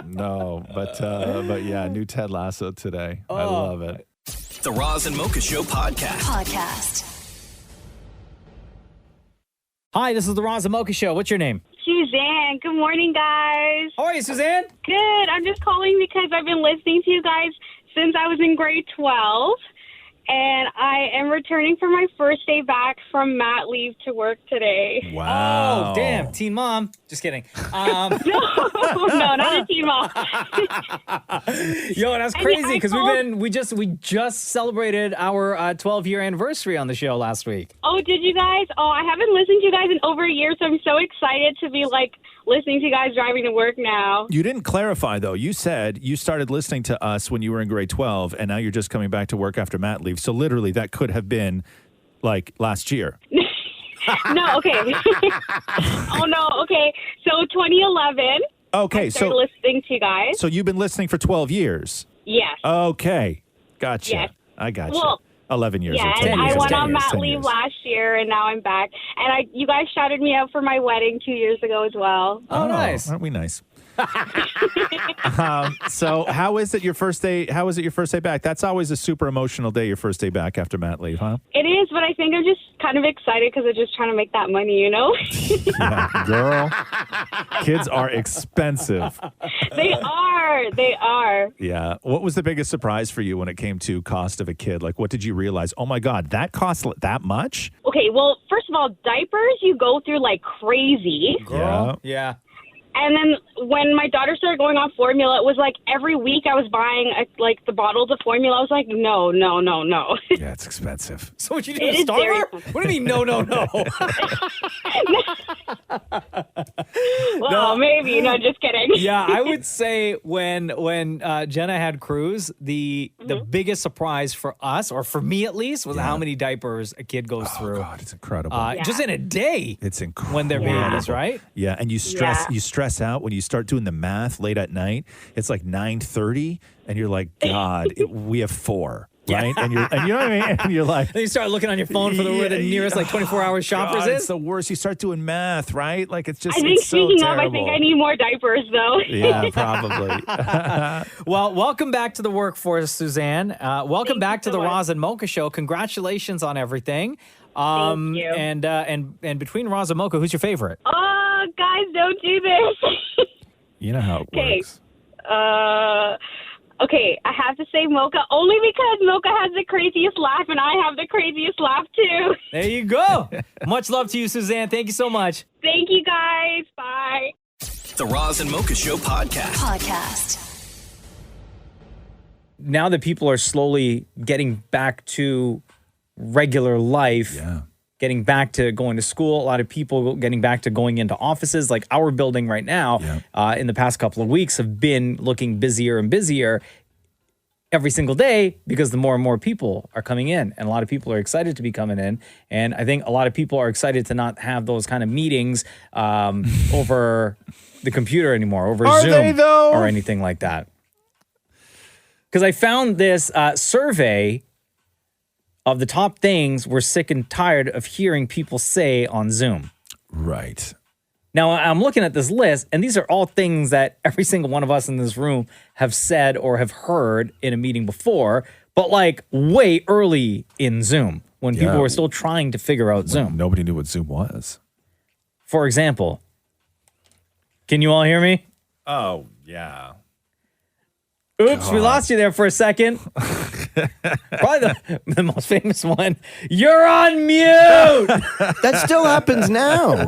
No, but yeah, new Ted Lasso today. I love it. The Roz and Mocha Show podcast. Hi, this is the Roz and Mocha Show. What's your name? Suzanne. Good morning, guys. How are you, Suzanne? Good. I'm just calling because I've been listening to you guys since I was in grade 12. And I am returning for my first day back from mat leave to work today. Wow. Oh, damn. Teen mom. Just kidding. No, not a teen mom. Yo, that's crazy because we just celebrated our 12-year anniversary on the show last week. Oh, did you guys? Oh, I haven't listened to you guys in over a year, so I'm so excited to be listening to you guys driving to work now. You didn't clarify, though. You said you started listening to us when you were in grade 12, and now you're just coming back to work after mat leave. So literally, that could have been like last year. No, okay. Oh, no, okay. So 2011. Okay, I started listening to you guys. So you've been listening for 12 years? Yes. Okay. Gotcha. Yes. I gotcha. Well, 11 years. Yeah, or 10 and years. I went 10 on years, mat 10 leave years. last year, and now I'm back. And you guys shouted me out for my wedding 2 years ago as well. Oh, nice. Aren't we nice? So how is it your first day? How is it your first day back? That's always a super emotional day, your first day back after mat leave, huh? It is, but I think I'm just kind of excited because I'm just trying to make that money, you know? Yeah, girl, kids are expensive. They are. Yeah. What was the biggest surprise for you when it came to cost of a kid? Like, what did you realize? Oh my God, that costs that much? Okay, well, first of all, diapers you go through like crazy. Yeah. Yeah. And then when my daughter started going on formula, it was like every week I was buying like the bottles of formula. I was like, no. Yeah, it's expensive. So what you do is starve her? What do you mean, no? Well, maybe. No, just kidding. Yeah, I would say when Jenna had Cruz, the biggest surprise for us, or for me at least, was how many diapers a kid goes through. God, it's incredible. Just in a day. It's incredible. When they're babies, right? Yeah, and you stress out when you start doing the math late at night. It's like 9:30, and you're like, God, we have 4. Right? And you know what I mean? And you're like, then you start looking on your phone for where the nearest 24-hour shoppers God, is. It's the worst. You start doing math, right? Like it's just. I think it's so speaking of, I terrible. think I need more diapers though. Yeah, probably. Well, welcome back to the workforce, Suzanne. Welcome back to the Roz and Mocha Show. Congratulations on everything. Thank you. And between Roz and Mocha, who's your favorite? Oh, guys, don't do this. You know how it Okay. works. Okay, I have to say Mocha only because Mocha has the craziest laugh and I have the craziest laugh too. There you go. Much love to you, Suzanne. Thank you so much. Thank you guys. Bye. The Roz and Mocha Show podcast. Now that people are slowly getting back to regular life, getting back to going to school, a lot of people getting back to going into offices, like our building right now, in the past couple of weeks have been looking busier and busier every single day because the more and more people are coming in, and a lot of people are excited to be coming in. And I think a lot of people are excited to not have those kind of meetings over the computer anymore, over Are Zoom they, though? or anything like that. Because I found this survey of the top things we're sick and tired of hearing people say on Zoom. Right. Now, I'm looking at this list, and these are all things that every single one of us in this room have said or have heard in a meeting before, but like way early in Zoom when people were still trying to figure out Zoom. Nobody knew what Zoom was. For example, can you all hear me? Oh, yeah. Oops, we lost you there for a second. Probably the most famous one. You're on mute. That still happens now.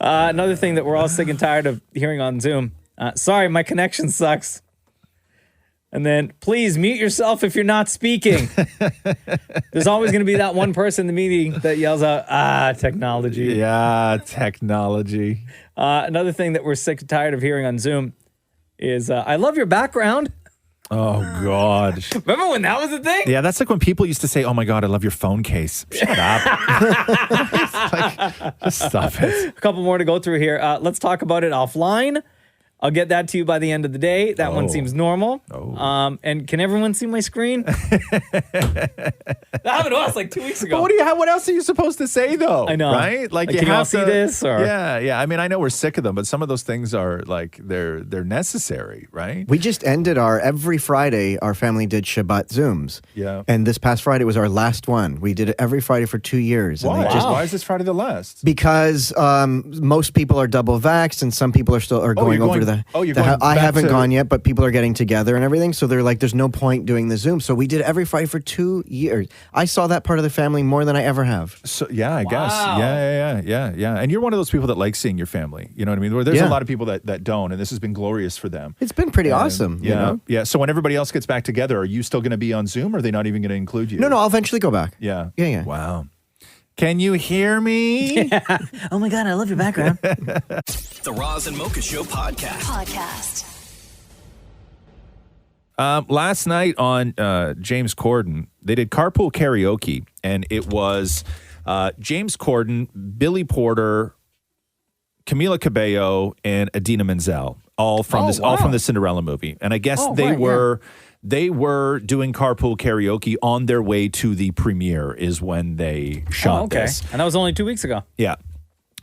Another thing that we're all sick and tired of hearing on Zoom. Sorry, my connection sucks. And then, please mute yourself if you're not speaking. There's always going to be that one person in the meeting that yells out, technology. Yeah, technology. Another thing that we're sick and tired of hearing on Zoom is, I love your background. Oh, God. Remember when that was a thing? Yeah, that's like when people used to say, oh, my God, I love your phone case. Shut up. Just stop it. A couple more to go through here. Let's talk about it offline. I'll get that to you by the end of the day. That one seems normal. And can everyone see my screen? That happened to us like 2 weeks ago. But what else are you supposed to say, though? I know. Right? Like you can you all have see to, this? Or? Yeah. I mean, I know we're sick of them, but some of those things are like, they're necessary, right? We just ended every Friday, our family did Shabbat Zooms. Yeah. And this past Friday was our last one. We did it every Friday for 2 years. Why? And Why is this Friday the last? Because most people are double vaxxed and some people are going over to the... you're going I back haven't to- gone yet, but people are getting together and everything. So they're like, there's no point doing the Zoom. So we did every Friday for 2 years. I saw that part of the family more than I ever have. So yeah, I guess. Yeah. And you're one of those people that like seeing your family. You know what I mean? Where there's a lot of people that don't, and this has been glorious for them. It's been pretty awesome. Yeah. You know? Yeah. So when everybody else gets back together, are you still going to be on Zoom, or are they not even going to include you? No, I'll eventually go back. Yeah. Yeah. Wow. Can you hear me? Yeah. Oh my God, I love your background. The Roz and Mocha Show podcast. Last night on James Corden, they did carpool karaoke, and it was James Corden, Billy Porter, Camila Cabello, and Idina Menzel, all from the Cinderella movie. And I guess they were doing carpool karaoke on their way to the premiere is when they shot this. And that was only 2 weeks ago. Yeah.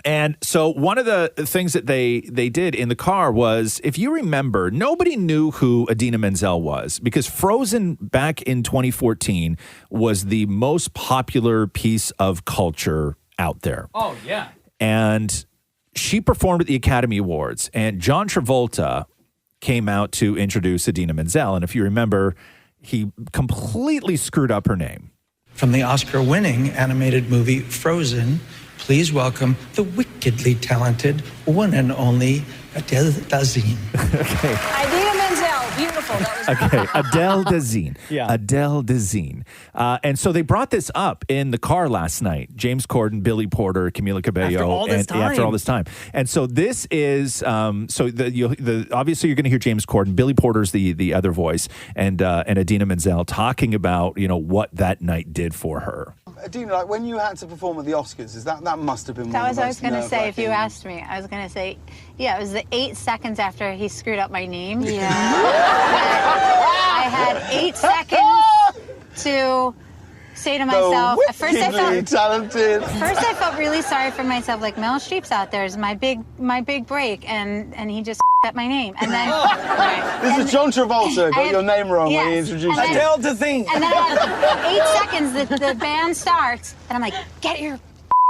And so one of the things that they did in the car was, if you remember, nobody knew who Idina Menzel was because Frozen back in 2014 was the most popular piece of culture out there. Oh, yeah. And she performed at the Academy Awards, and John Travolta came out to introduce Idina Menzel. And if you remember, he completely screwed up her name. From the Oscar-winning animated movie Frozen, Please welcome the wickedly talented one and only Adele Dazeem. Idea Menzel, beautiful. That was Okay, Adele Dazeem. Yeah. Adele Dazeem. And so they brought this up in the car last night. James Corden, Billy Porter, Camila Cabello. After all this time. After all this time. And so this is, obviously you're going to hear James Corden. Billy Porter's the other voice. And Idina Menzel talking about, what that night did for her. Adina, like when you had to perform at the Oscars, that must have been That one was of the what I was most going to say if you nerve-wracking- asked me. I was going to say, yeah, it was the 8 seconds after he screwed up my name. Yeah. I had 8 seconds to say to myself, at first I felt really sorry for myself, like Meryl Streep's out there is my big break, and he just at my name. And then This is John Travolta got your name wrong when he introduced you. Adele Dazeem. And then at 8 seconds, the band starts, and I'm like, get your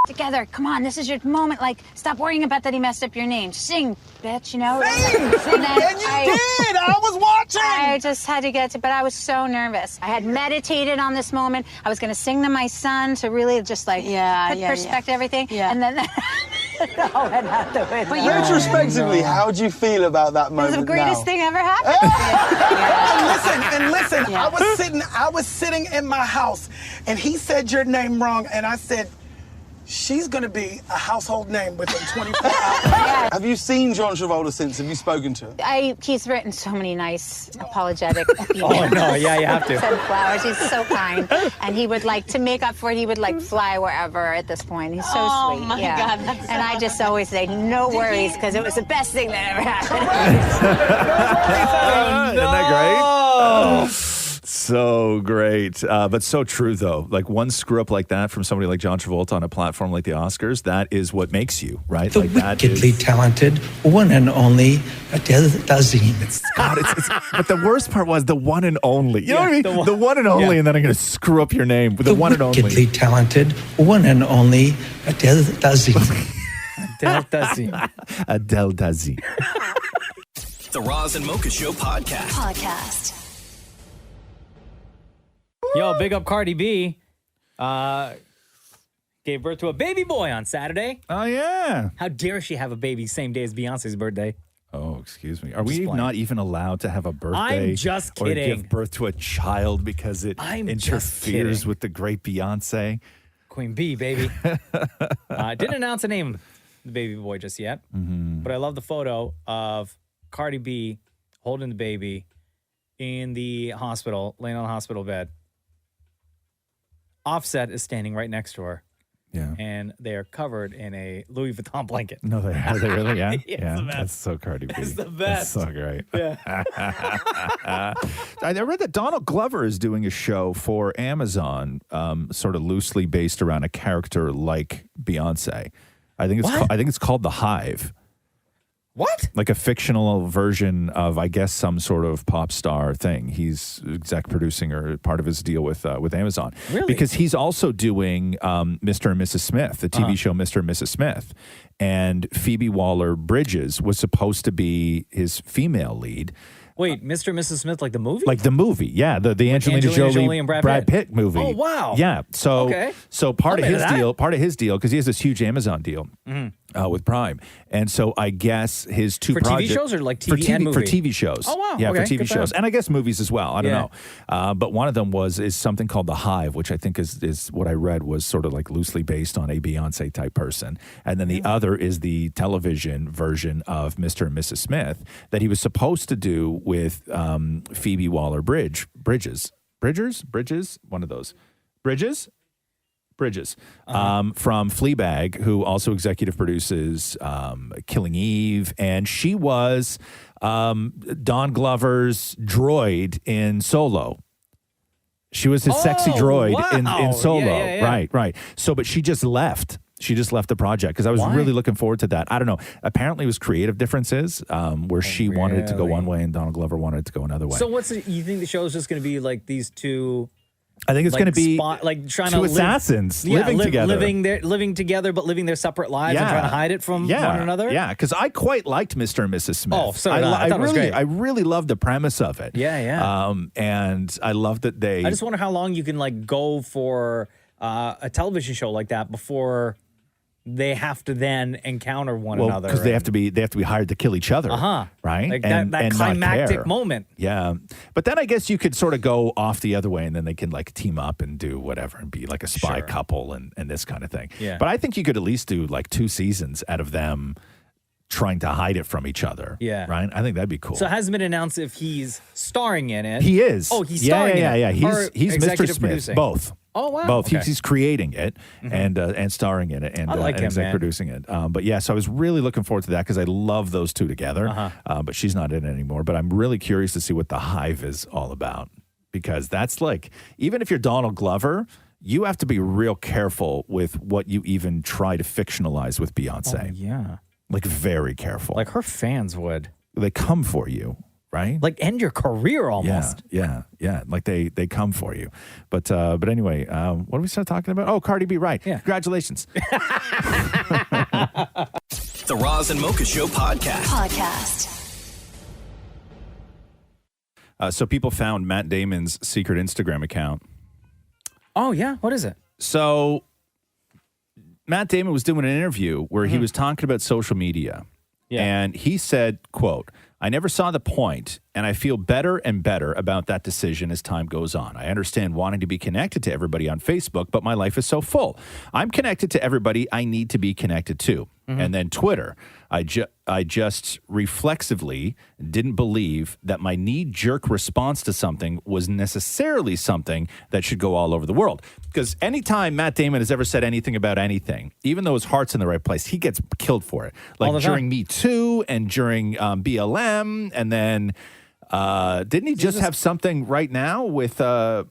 together. Come on, this is your moment. Like, stop worrying about that he messed up your name. Sing, bitch, Sing! And you did! I was watching! I just had to get to, but I was so nervous. I had meditated on this moment. I was going to sing to my son to really just put perspective everything. Yeah. And then all went out the window. But retrospectively, how do you feel about that It moment was the greatest now? thing ever happened. And listen, Yeah. I was sitting in my house, and he said your name wrong, and I said, she's going to be a household name within 24 hours. Have you seen John Travolta since? Have you spoken to him? He's written so many nice apologetic Oh, no, yeah, you have to. Send flowers. He's so kind. And he would to make up for it, he would fly wherever at this point. He's so Oh, sweet. my yeah. God, that's and I just always say, no worries, because it was the best thing that ever happened. Isn't that great? So great. But so true, though. Like one screw up like that from somebody like John Travolta on a platform like the Oscars, that is what makes you, right? The Like that wickedly talented one and only Adele Dazeem. But the worst part was the one and only. You know what I mean? The one and only, and then I'm going to screw up your name with the one and only. Wickedly talented one and only Adele Dazeem. Adele Dazeem. Adele Dazeem. The Roz and Mocha Show podcast. Yo, big up Cardi B. Gave birth to a baby boy on Saturday. Oh, yeah. How dare she have a baby same day as Beyonce's birthday? Oh, excuse me. Are we Just playing. not even allowed to have a birthday? I'm just Or kidding. give birth to a child because it I'm just interferes kidding. with the great Beyonce? Queen B, baby. Didn't announce the name of the baby boy just yet, but I love the photo of Cardi B holding the baby in the hospital, laying on the hospital bed. Offset is standing right next to her. Yeah. And they are covered in a Louis Vuitton blanket. No, are they really? Yeah. It's yeah. the best. That's so Cardi B. It's the That's best. so great. Yeah. I read that Donald Glover is doing a show for Amazon, sort of loosely based around a character like Beyonce. I think it's called The Hive. What? Like a fictional version of, I guess, some sort of pop star thing. He's exec producing or part of his deal with Amazon. Really? Because he's also doing Mr. and Mrs. Smith, the TV show Mr. and Mrs. Smith. And Phoebe Waller-Bridges was supposed to be his female lead. Wait, Mr. and Mrs. Smith, like the movie? Like the movie, yeah, the Angelina Jolie and Brad Brad Pitt movie. Oh, wow. Yeah, so Okay. so part I'm of into his that. deal, because he has this huge Amazon deal with Prime, and so I guess his two For TV projects shows or like for TV and for movie? TV shows. Oh, wow. Yeah, Okay, for TV good for shows, him. and I guess movies as well. I don't Yeah. know, but one of them is something called The Hive, which I think is what I read was sort of like loosely based on a Beyonce type person, and then the other is the television version of Mr. and Mrs. Smith that he was supposed to do with Phoebe Waller-Bridges, one of those, Bridges, from Fleabag, who also executive produces Killing Eve, and she was Don Glover's droid in Solo. She was his sexy droid in Solo. Yeah. Right. So, but she just left. She just left the project because I was really looking forward to that. I don't know. Apparently, it was creative differences where she wanted it to go one way and Donald Glover wanted it to go another way. So you think the show is just going to be like these two? I think it's going to be trying two to assassins living together. living together, but living their separate lives and trying to hide it from one another. Yeah, because I quite liked Mr. and Mrs. Smith. Oh, so did I. I thought it was really, great. I really loved the premise of it. Yeah. And I love that they. I just wonder how long you can go for a television show like that before they have to then encounter one Well, another. because they have to be hired to kill each other, right? Like and that not climactic care. moment. Yeah, but then I guess you could sort of go off the other way, and then they can like team up and do whatever, and be like a spy couple and this kind of thing. Yeah. But I think you could at least do like 2 seasons out of them trying to hide it from each other. Yeah. Right. I think that'd be cool. So it hasn't been announced if he's starring in it. He is. Oh, he's starring in it. Yeah. Or He's Mr. executive Smith. producing. Both. Oh, wow. Both. Okay. He's creating it and starring in it and, I like and him, exec man. producing it. But yeah, so I was really looking forward to that because I love those two together. But she's not in it anymore. But I'm really curious to see what The Hive is all about because that's like, even if you're Donald Glover, you have to be real careful with what you even try to fictionalize with Beyonce. Oh, yeah. Like very careful. Like her fans would. They come for you. Right? Like end your career almost. Yeah. Like they come for you. But anyway, what did we start talking about? Oh, Cardi B, right. Yeah. Congratulations. The Roz and Mocha Show podcast. So people found Matt Damon's secret Instagram account. Oh, yeah? What is it? So Matt Damon was doing an interview where he was talking about social media. Yeah. And he said, quote, I never saw the point, and I feel better and better about that decision as time goes on. I understand wanting to be connected to everybody on Facebook, but my life is so full. I'm connected to everybody I need to be connected to. And then Twitter, I just reflexively didn't believe that my knee-jerk response to something was necessarily something that should go all over the world. Because anytime Matt Damon has ever said anything about anything, even though his heart's in the right place, he gets killed for it. All Like the time. during Me Too and during BLM, and then didn't he just have something right now with What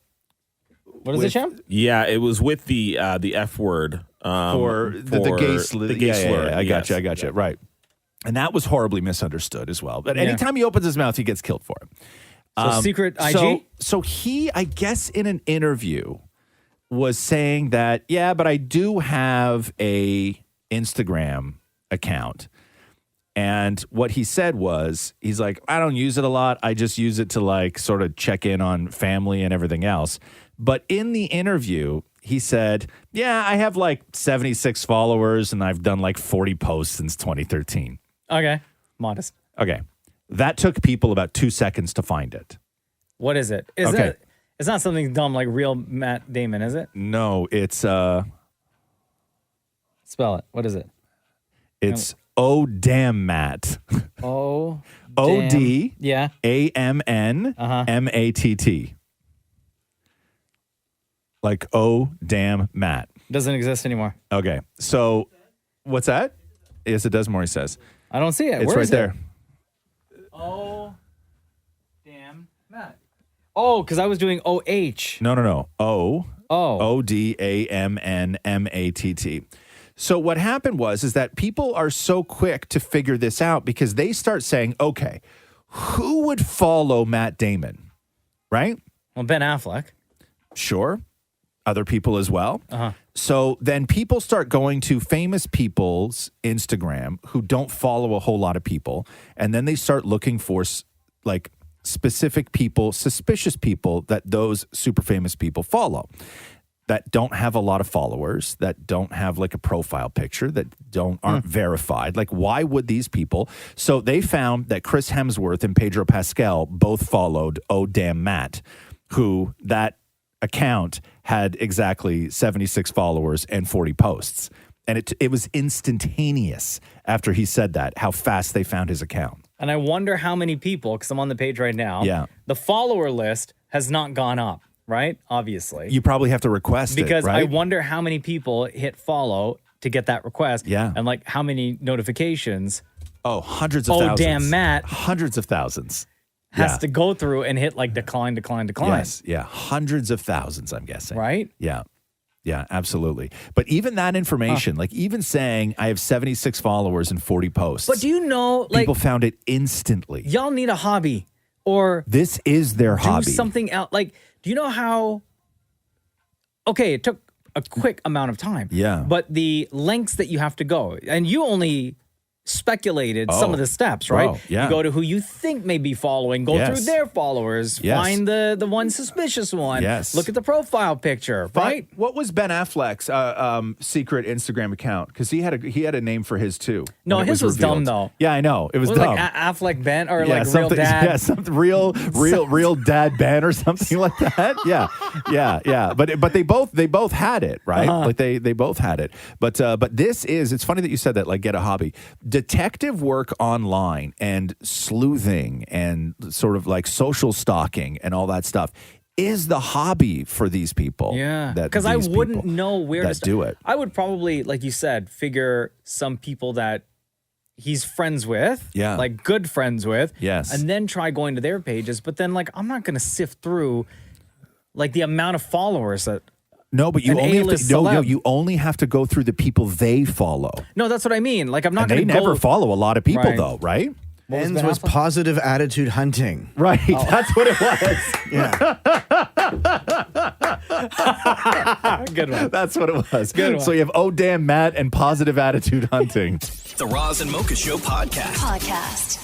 is it, Shem? Yeah, it was with the F word. for the gay slur. The gay slur. I got you. Right. And that was horribly misunderstood as well. But anytime he opens his mouth, he gets killed for it. So secret IG? So he, I guess, in an interview was saying that, yeah, but I do have a Instagram account. And what he said was, he's like, I don't use it a lot. I just use it to like sort of check in on family and everything else. But in the interview, he said, yeah, I have like 76 followers and I've done like 40 posts since 2013. Okay. Modest. Okay. That took people about 2 seconds to find it. What is it? It's not something dumb like real Matt Damon, is it? No, it's Spell it. What is it? It's Oh Damn Matt. Oh. OD Yeah. AMN MATT. Like Oh Damn Matt. Doesn't exist anymore. Okay. So what's that? Yes, it does, Maury says. I don't see it. It's Where right is there. It? Oh, damn, Matt. Oh, because I was doing OH. No. O. Oh. ODAMNMATT. So what happened is that people are so quick to figure this out because they start saying, okay, who would follow Matt Damon? Right? Well, Ben Affleck. Sure. Other people as well. Uh-huh. So then people start going to famous people's Instagram who don't follow a whole lot of people. And then they start looking for like specific people, suspicious people that those super famous people follow that don't have a lot of followers, that don't have like a profile picture, that aren't verified. Like, why would these people? So they found that Chris Hemsworth and Pedro Pascal both followed Oh Damn Matt, who that account had exactly 76 followers and 40 posts. And it was instantaneous after he said that, how fast they found his account. And I wonder how many people, because I'm on the page right now. Yeah. The follower list has not gone up, right? Obviously. You probably have to request because it, right? I wonder how many people hit follow to get that request. Yeah. And like how many notifications. Oh, hundreds of thousands. Oh, damn, Matt. Hundreds of thousands. Has to go through and hit like decline. Yes, yeah. Hundreds of thousands, I'm guessing. Right? Yeah. Yeah, absolutely. But even that information, like even saying I have 76 followers and 40 posts. But do you know, like, people found it instantly. Y'all need a hobby or this is their hobby. Do something else. Like, do you know how? Okay, it took a quick amount of time. Yeah. But the lengths that you have to go, and you only speculated some of the steps, right? Bro, yeah. You go to who you think may be following, go through Yes. their followers, Yes. find the one suspicious one, Yes. look at the profile picture, right? What was Ben Affleck's secret Instagram account? Because he had a name for his too. No, when it his was dumb, revealed. though. Yeah, I know. It was Was it dumb. like Affleck Ben or Yeah, like real something- dad? Yeah, something real dad Ben or something like that. Yeah. But they both had it, right? Uh-huh. Like they both had it. But it's funny that you said that. Like, get a hobby. Detective work online and sleuthing and sort of like social stalking and all that stuff is the hobby for these people. Yeah, that because I these wouldn't people know where to that start. do it. I would probably, like you said, figure some people that he's friends with, Yeah. like good friends with, Yes. and then try going to their pages. But then, like, I'm not going to sift through like the amount of followers that. No, but you an only have A-list to, celeb. you only have to go through the people they follow. No, that's what I mean. Like, I'm not And going they to never follow a lot of people, Right. though, right? Ben's was positive attitude hunting. Right, that's what it was. Yeah. Good one. That's what it was. Good one. So you have oh damn Matt and positive attitude hunting. The Roz and Mocha Show podcast.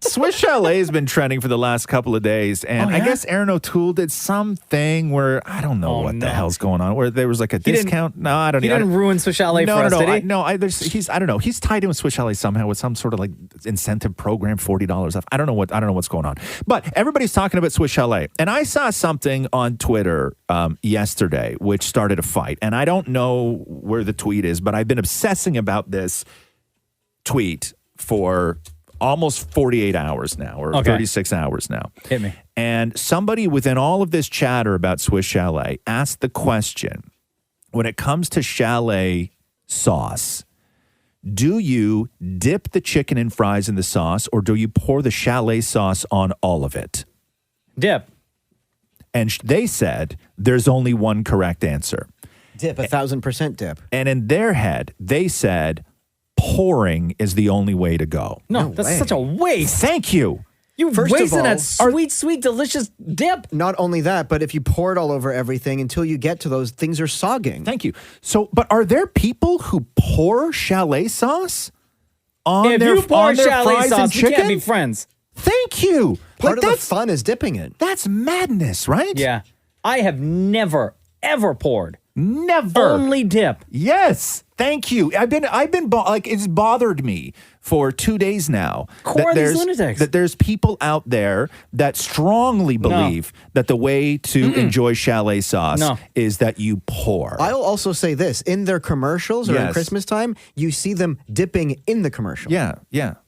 Swiss Chalet has been trending for the last couple of days, and Oh, I yeah? guess Aaron O'Toole did something where I don't know what the hell's going on. Where there was like a discount. No, I don't. He didn't ruin Swiss Chalet No, for us, no, did he? I don't know. He's tied in with Swiss Chalet somehow with some sort of like incentive program, $40 off. I don't know what's going on. But everybody's talking about Swiss Chalet, and I saw something on Twitter yesterday which started a fight, and I don't know where the tweet is, but I've been obsessing about this tweet for almost 48 hours now, or 36 hours now. Hit me. And somebody within all of this chatter about Swiss Chalet asked the question, when it comes to chalet sauce, do you dip the chicken and fries in the sauce, or do you pour the chalet sauce on all of it? Dip. And they said there's only one correct answer. Dip, 1,000% dip. And in their head, they said pouring is the only way to go. No, that's such a waste. Thank you. You First of wasted all, that sweet, delicious dip. Not only that, but if you pour it all over everything until you get to those, things are sogging. Thank you. So, but are there people who pour chalet sauce on If their, you pour on their chalet fries and sauce, we chicken? can't be friends. Thank you. Part Like, of the fun is dipping it. That's madness, right? Yeah. I have never, ever poured. Never. Only dip. Yes. Thank you. I've been like, it's bothered me for 2 days now. Who are these there's- lunatics? That there's people out there that strongly believe that the way to enjoy chalet sauce is that you pour. I'll also say this. In their commercials or in Yes. Christmas time, you see them dipping in the commercial. Yeah.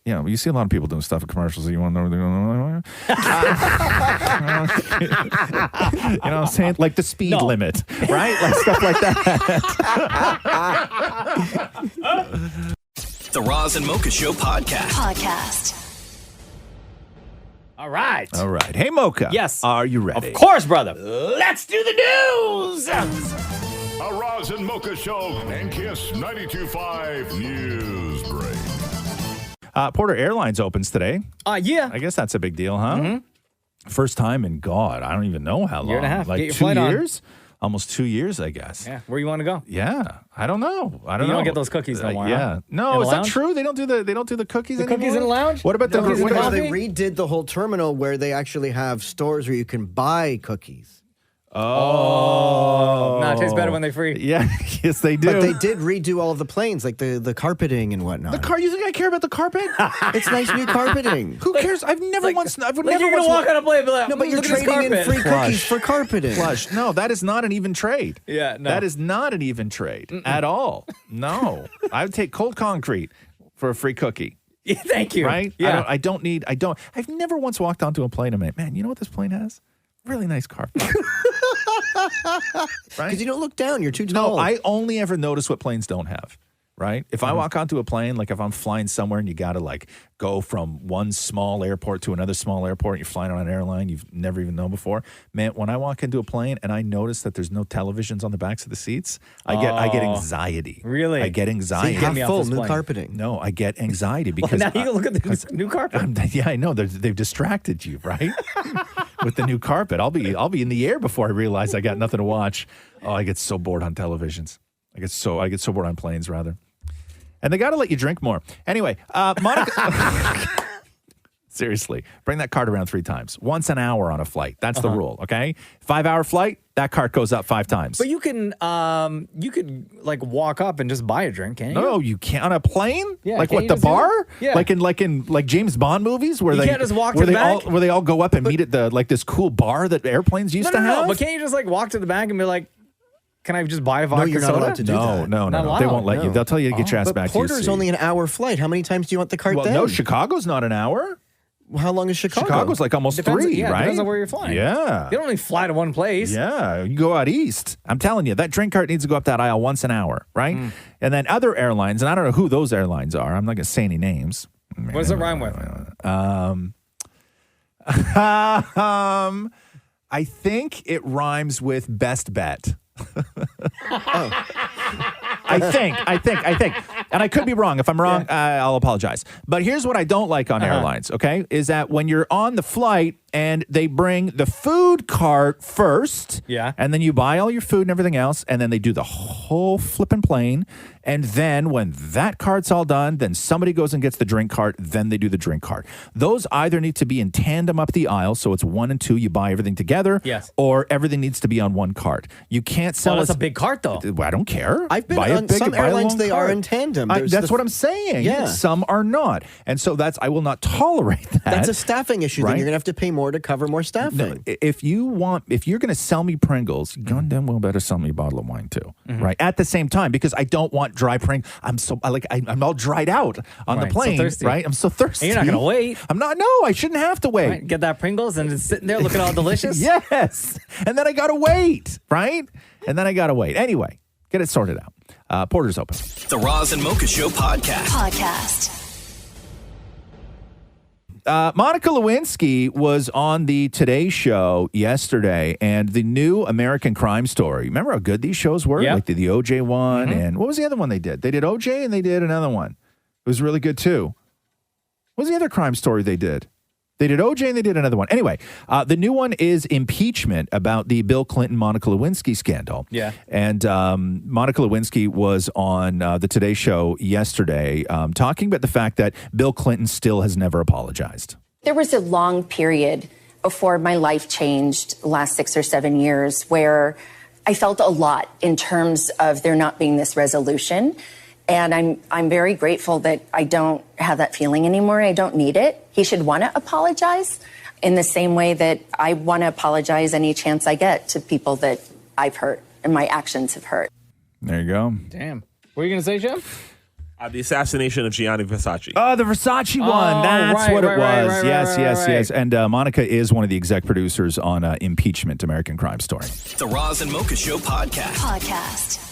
Well, you see a lot of people doing stuff in commercials. You want to know what they're doing? You know what I'm saying? Like the speed limit, right? Like stuff like that. The Roz and Mocha Show podcast. All right. All right. Hey, Mocha. Yes. Are you ready? Of course, brother. Let's do the news. A Roz and Mocha Show and Kiss 92.5 News Break. Porter Airlines opens today. Yeah. I guess that's a big deal, huh? Mm-hmm. First time in God, I don't even know how long. Year and a half. Like Get your 2 flight on. years? Almost 2 years, I guess. Yeah. Where you want to go? Yeah, I don't know. I don't You know. don't get those cookies no more, Yeah, huh? no, In the is that lounge? true? They don't do the cookies. The anymore? cookies in the lounge? What about the Cookies in the Because coffee? they redid the whole terminal where they actually have stores where you can buy cookies. Oh, No, it tastes better when they're free. Yeah, yes, they do. But they did redo all of the planes, like the carpeting and whatnot. The car. You think I care about the carpet? It's nice new carpeting. Who cares? I've never once. I've Like never you're once. gonna walk on a plane and be like, No, but you're look at this trading in carpet. free cookies for carpeting. Flush. No, that is not an even trade. Yeah, no. That is not an even trade at all. No, I would take cold concrete for a free cookie. Yeah, thank you. Right? Yeah. I've never once walked onto a plane and went, man, you know what this plane has? Really nice carpet. Right? Because you don't look down, you're too tall. No, I only ever notice what planes don't have. Right? If I walk onto a plane, like if I'm flying somewhere and you got to like go from one small airport to another small airport, and you're flying on an airline you've never even known before. Man, when I walk into a plane and I notice that there's no televisions on the backs of the seats, I get anxiety. Really? I get anxiety. See, half me off full, this new plane. carpeting. No, I get anxiety because Now you can look at the new carpet. yeah, I know they've distracted you, right? With the new carpet, I'll be in the air before I realize I got nothing to watch. Oh, I get so bored on televisions. I get so bored on planes rather. And they got to let you drink more. Anyway, Monica... Seriously, bring that cart around 3 times. Once an hour on a flight. That's the rule, okay? 5-hour flight, that cart goes up 5 times. But you could like walk up and just buy a drink, can't you? No, you can't on a plane. Yeah, like can't what you the just do bar? that? Yeah. Like in James Bond movies where You they can't just walk to where the they back? where they all go up and meet at the like this cool bar that airplanes used to have. No, but can't you just like walk to the back and be like, can I just buy a vodka you're not soda? allowed to do that. No. Not They allowed, won't let you. no. They'll tell you to get your ass But back to your Porter's seat. only an hour flight. How many times do you want the cart Well, then? no, Chicago's not an hour. How long is Chicago? Chicago's like almost Depends, 3, yeah, right? depends on where you're flying. Yeah. You don't only fly to one place. Yeah, you go out east. I'm telling you, that drink cart needs to go up that aisle once an hour, right? And then other airlines, and I don't know who those airlines are. I'm not going to say any names. What does it rhyme with? I think it rhymes with best bet. I think. And I could be wrong. If I'm wrong, I'll apologize. But here's what I don't like on airlines, okay? Is that when you're on the flight and they bring the food cart first, and then you buy all your food and everything else, and then they do the whole flipping plane. And then when that cart's all done, then somebody goes and gets the drink cart, then they do the drink cart. Those either need to be in tandem up the aisle, so it's 1 and 2, you buy everything together, or everything needs to be on one cart. You can't sell it's a big cart, though. I don't care. I've been on some airlines, they are in tandem. That's what I'm saying. Yeah. Some are not. And so I will not tolerate that. That's a staffing issue. Right? Then you're going to have to pay more to cover more staffing. No, if you're going to sell me Pringles, you goddamn well better sell me a bottle of wine too, right? At the same time, because I don't want dry Pringles. I'm all dried out on the plane, right? I'm so thirsty. And you're not going to wait. I'm not. No, I shouldn't have to wait. Right, get that Pringles and it's sitting there looking all delicious. Yes, and then I got to wait, right? And then I got to wait. Anyway, get it sorted out. Porter's open. The Roz and Mocha Show podcast. Monica Lewinsky was on the Today Show yesterday, and the new American Crime Story. Remember how good these shows were? Like the OJ one, and what was the other one they did? They did OJ, and they did another one. It was really good too. What was the other crime story they did? They did OJ and they did another one. Anyway, the new one is impeachment about the Bill Clinton-Monica Lewinsky scandal. Yeah. And Monica Lewinsky was on the Today Show yesterday talking about the fact that Bill Clinton still has never apologized. There was a long period before my life changed, the last 6 or 7 years, where I felt a lot in terms of there not being this resolution. And I'm very grateful that I don't have that feeling anymore. I don't need it. He should want to apologize in the same way that I want to apologize any chance I get to people that I've hurt and my actions have hurt. There you go. Damn. What are you going to say, Jeff? The assassination of Gianni Versace. Oh, the Versace one. That's what it was. Yes. And Monica is one of the exec producers on Impeachment, American Crime Story. The Roz and Mocha Show podcast.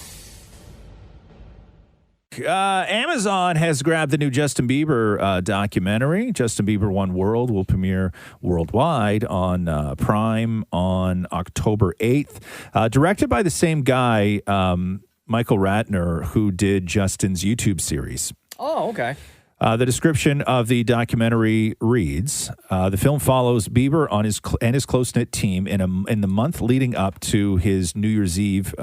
Amazon has grabbed the new Justin Bieber documentary. Justin Bieber One World will premiere worldwide on Prime on October 8th. Directed by the same guy, Michael Ratner, who did Justin's YouTube series. Oh, okay. The description of the documentary reads, the film follows Bieber and his close-knit team in the month leading up to his New Year's Eve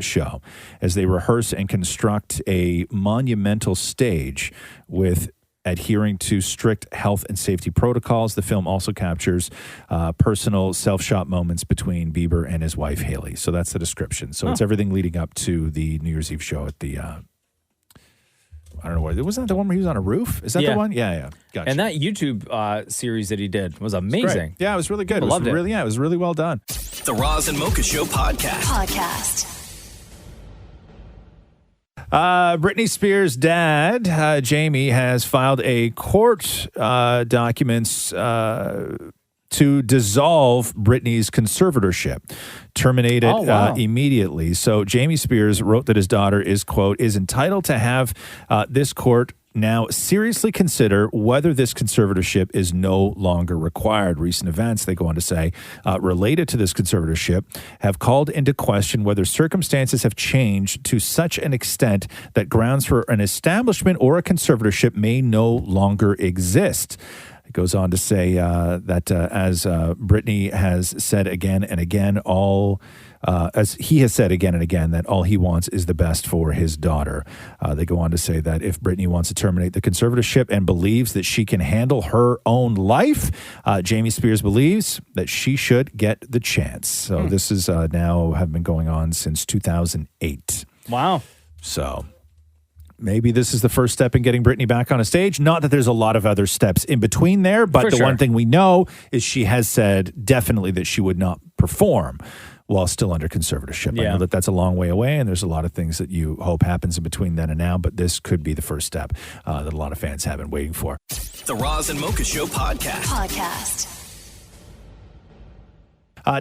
show as they rehearse and construct a monumental stage with adhering to strict health and safety protocols. The film also captures personal self-shot moments between Bieber and his wife, Haley. So that's the description. So it's everything leading up to the New Year's Eve show at the... I don't know where. Wasn't that the one where he was on a roof? Is that the one? Yeah. Gotcha. And that YouTube series that he did was amazing. Yeah, it was really good. I loved it. Really, it was really well done. The Roz and Mocha Show podcast. Britney Spears' dad, Jamie, has filed a court documents to dissolve Britney's conservatorship, terminate it immediately. So Jamie Spears wrote that his daughter is, quote, is entitled to have this court now seriously consider whether this conservatorship is no longer required. Recent events, they go on to say, related to this conservatorship have called into question whether circumstances have changed to such an extent that grounds for an establishment or a conservatorship may no longer exist. It goes on to say that as Brittany has said again and again, as he has said again and again, that all he wants is the best for his daughter. They go on to say that if Brittany wants to terminate the conservatorship and believes that she can handle her own life, Jamie Spears believes that she should get the chance. So this is now have been going on since 2008. Wow. So maybe this is the first step in getting Brittany back on a stage. Not that there's a lot of other steps in between there, but the one thing we know is she has said definitely that she would not perform while still under conservatorship. I know that that's a long way away, and there's a lot of things that you hope happens in between then and now, but this could be the first step that a lot of fans have been waiting for. The Roz and Mocha Show podcast.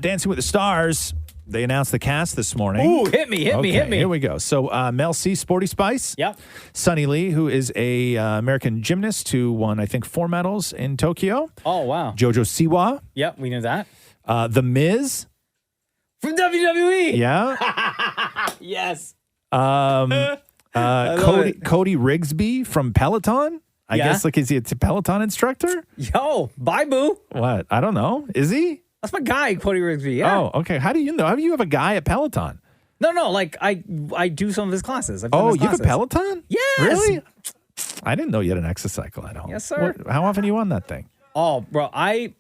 Dancing with the Stars, they announced the cast this morning. Ooh, hit me. Here we go. So Mel C, Sporty Spice. Yep. Sunny Lee, who is a American gymnast who won, I think, 4 medals in Tokyo. Oh, wow. Jojo Siwa. Yep, we knew that. The Miz. From WWE. Yeah. Yes. Cody Rigsby from Peloton. I guess, is he a Peloton instructor? Yo, bye, boo. What? I don't know. Is he? That's my guy, Cody Rigsby. Yeah. Oh, okay. How do you know? How do you have a guy at Peloton? No. Like I do some of his classes. You have a Peloton? Yes. Really? I didn't know you had an exocycle at home. Yes, sir. How often are you on that thing? Oh, bro, I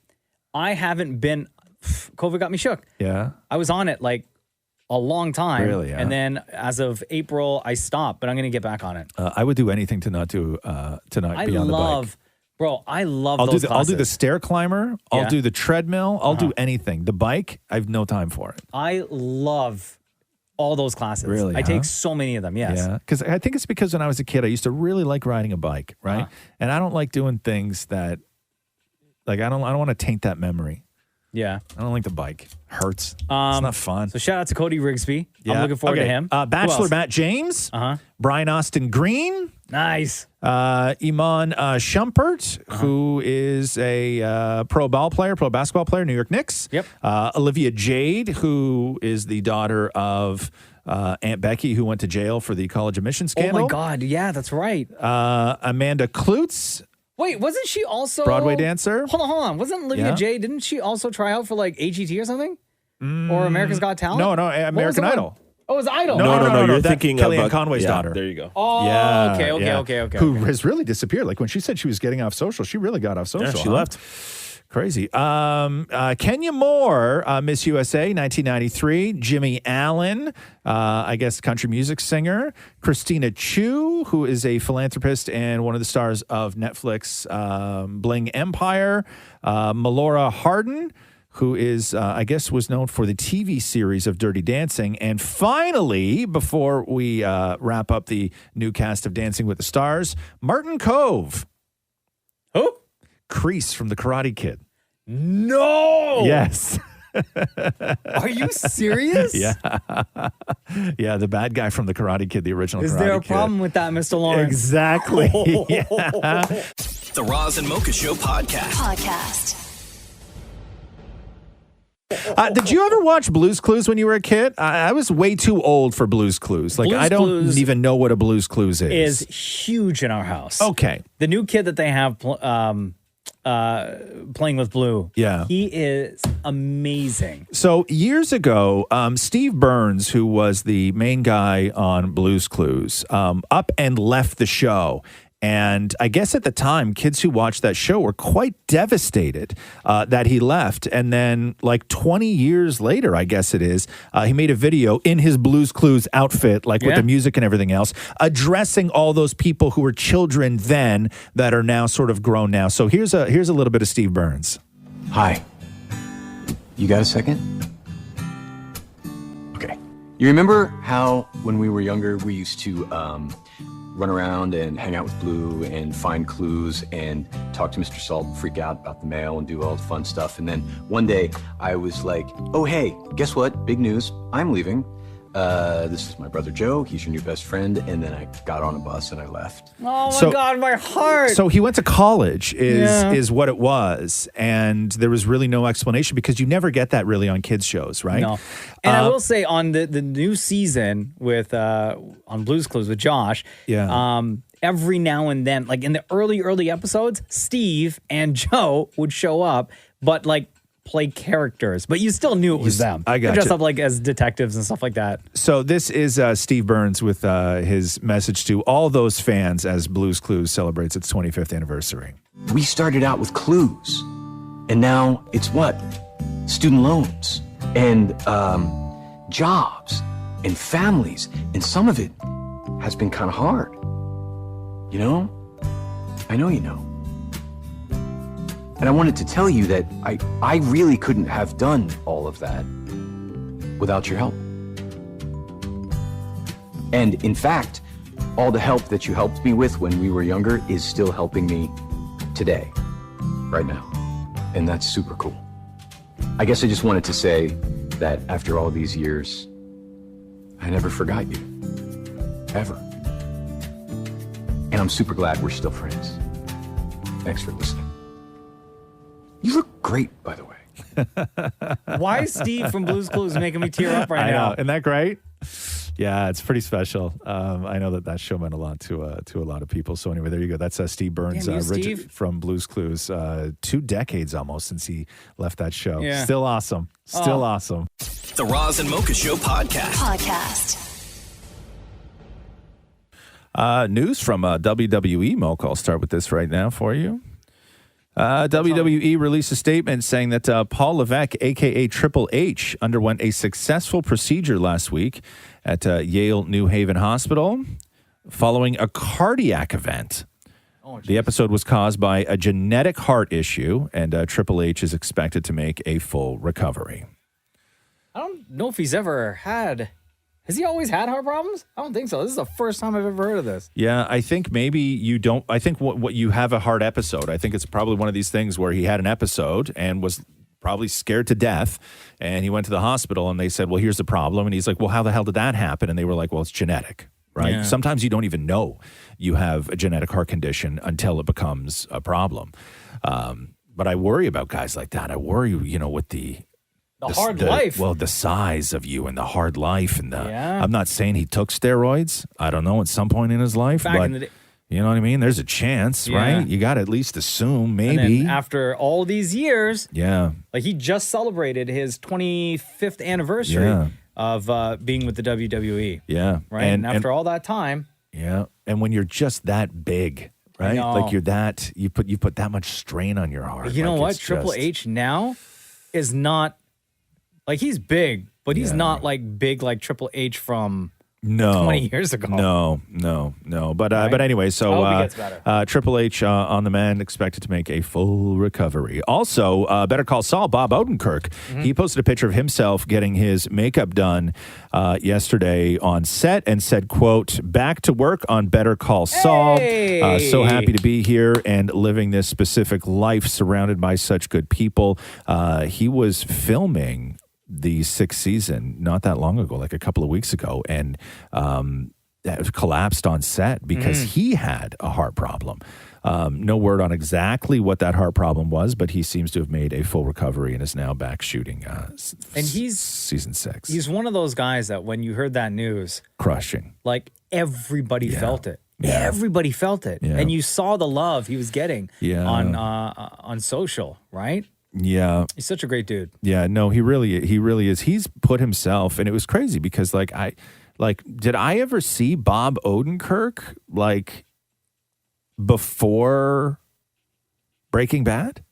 haven't been. COVID got me shook. Yeah. I was on it like a long time. Really? Yeah. And then as of April, I stopped, but I'm going to get back on it. I would do anything to not be on the bike. Bro, I love I'll those do classes. I'll do the stair climber. I'll do the treadmill. I'll do anything. The bike, I have no time for it. I love all those classes. Really? I take so many of them, yes. Yeah. Because I think it's because when I was a kid, I used to really like riding a bike, right? And I don't like doing things that, I don't want to taint that memory. Yeah. I don't like the bike. Hurts. It's not fun. So shout out to Cody Rigsby. Yeah. I'm looking forward to him. Bachelor Matt James. Brian Austin Green. Nice. Iman Shumpert, who is a pro basketball player, New York Knicks. Yep. Olivia Jade, who is the daughter of Aunt Becky, who went to jail for the college admission scandal. Oh, my God. Yeah, that's right. Amanda Klutz. Wait, wasn't she also... Broadway dancer? Hold on. Wasn't Olivia Jade, didn't she also try out for AGT or something? Or America's Got Talent? No, American Idol. Oh, it was Idol. No. You're thinking of Kellyanne Conway's daughter. There you go. Oh, yeah, okay. Who has really disappeared. Like when she said she was getting off social, she really got off social. Yeah, she left. Crazy. Kenya Moore, Miss USA, 1993. Jimmy Allen, I guess country music singer. Christina Chu, who is a philanthropist and one of the stars of Netflix Bling Empire. Melora Hardin, who is, I guess, was known for the TV series of Dirty Dancing. And finally, before we wrap up the new cast of Dancing with the Stars, Martin Kove. Who? Kreese from The Karate Kid. No! Yes. Are you serious? Yeah. Yeah, the bad guy from The Karate Kid, the original Karate Kid. Is there a problem with that, Mr. Lawrence? Exactly. Yeah. The Roz and Mocha Show podcast. Did you ever watch Blue's Clues when you were a kid? I was way too old for Blue's Clues. Blue's I don't Clues even know what a Blue's Clues is. Is huge in our house. Okay. The new kid that they have playing with Blue. Yeah. He is amazing. So years ago, Steve Burns, who was the main guy on Blue's Clues, up and left the show. And I guess at the time, kids who watched that show were quite devastated that he left. And then 20 years later, I guess it is, he made a video in his Blue's Clues outfit, with the music and everything else, addressing all those people who were children then that are now sort of grown now. So here's a little bit of Steve Burns. Hi. You got a second? Okay. You remember how when we were younger, we used to run around and hang out with Blue and find clues and talk to Mr. Salt and freak out about the mail and do all the fun stuff. And then one day I was like, oh, hey, guess what? Big news. I'm leaving. This is my brother Joe. He's your new best friend. And then I got on a bus and I left. Oh, my God, my heart. So he went to college is what it was. And there was really no explanation because you never get that really on kids shows, right? No. And I will say on the new season with on Blue's Clues with Josh, every now and then, like in the early episodes, Steve and Joe would show up, but like play characters, but you still knew it was them. I got Dressed you. up like as detectives and stuff like that. So this is Steve Burns with his message to all those fans as Blue's Clues celebrates its 25th anniversary. We started out with clues, and now it's what? Student loans and jobs and families, and some of it has been kind of hard. You know? I know you know. And I wanted to tell you that I really couldn't have done all of that without your help. And in fact, all the help that you helped me with when we were younger is still helping me today, right now. And that's super cool. I guess I just wanted to say that after all these years, I never forgot you. Ever. And I'm super glad we're still friends. Thanks for listening. You look great, by the way. Why is Steve from Blue's Clues making me tear up right I now? know. Isn't that great? Yeah, it's pretty special. I know that show meant a lot to a lot of people. So anyway, there you go. That's Steve Burns, Damn you, Richard Steve. from Blue's Clues. 2 decades almost since he left that show. Yeah. Still awesome. Still awesome. The Roz and Mocha Show podcast. News from WWE, Mocha. I'll start with this right now for you. WWE released a statement saying that Paul Levesque, a.k.a. Triple H, underwent a successful procedure last week at Yale New Haven Hospital following a cardiac event. The episode was caused by a genetic heart issue, and Triple H is expected to make a full recovery. I don't know if he's ever had... Has he always had heart problems? I don't think so. This is the first time I've ever heard of this. Yeah, I think maybe you don't. I think what you have a heart episode. I think it's probably one of these things where he had an episode and was probably scared to death. And he went to the hospital and they said, well, here's the problem. And he's like, well, how the hell did that happen? And they were like, well, it's genetic, right? Yeah. Sometimes you don't even know you have a genetic heart condition until it becomes a problem. But I worry about guys like that. I worry, with the hard life. Well, the size of you and the hard life. And Yeah. I'm not saying he took steroids. I don't know, at some point in his life. Back but in the day. you know what I mean? There's a chance, Yeah. right? You got to at least assume, And maybe. then after all these years, Yeah. like he just celebrated his 25th anniversary Yeah. of being with the WWE. Yeah. Right. And after all that time, Yeah. And when you're just that big, right? know. Like you're that, you put that much strain on your heart. you know Like, what? it's Triple just- H now is not like he's big, but he's not like big like Triple H from No, 20 years ago. No. But Right? but anyway, I so hope he gets better. Triple H on the mend, expected to make a full recovery. Also, Better Call Saul, Bob Odenkirk, he posted a picture of himself getting his makeup done yesterday on set and said, "quote Back to work on Better Call Saul. So happy to be here and living this specific life surrounded by such good people." He was filming the 6th season not that long ago, like a couple of weeks ago, and collapsed on set because he had a heart problem. No word on exactly what that heart problem was, but he seems to have made a full recovery and is now back shooting And he's season 6. He's one of those guys that when you heard that news, Crushing. like everybody felt it. Yeah. Everybody felt it. Yeah. And you saw the love he was getting Yeah. on social, right? Yeah. He's such a great dude. Yeah, no, he really is. He's put himself, and it was crazy because did I ever see Bob Odenkirk like before Breaking Bad?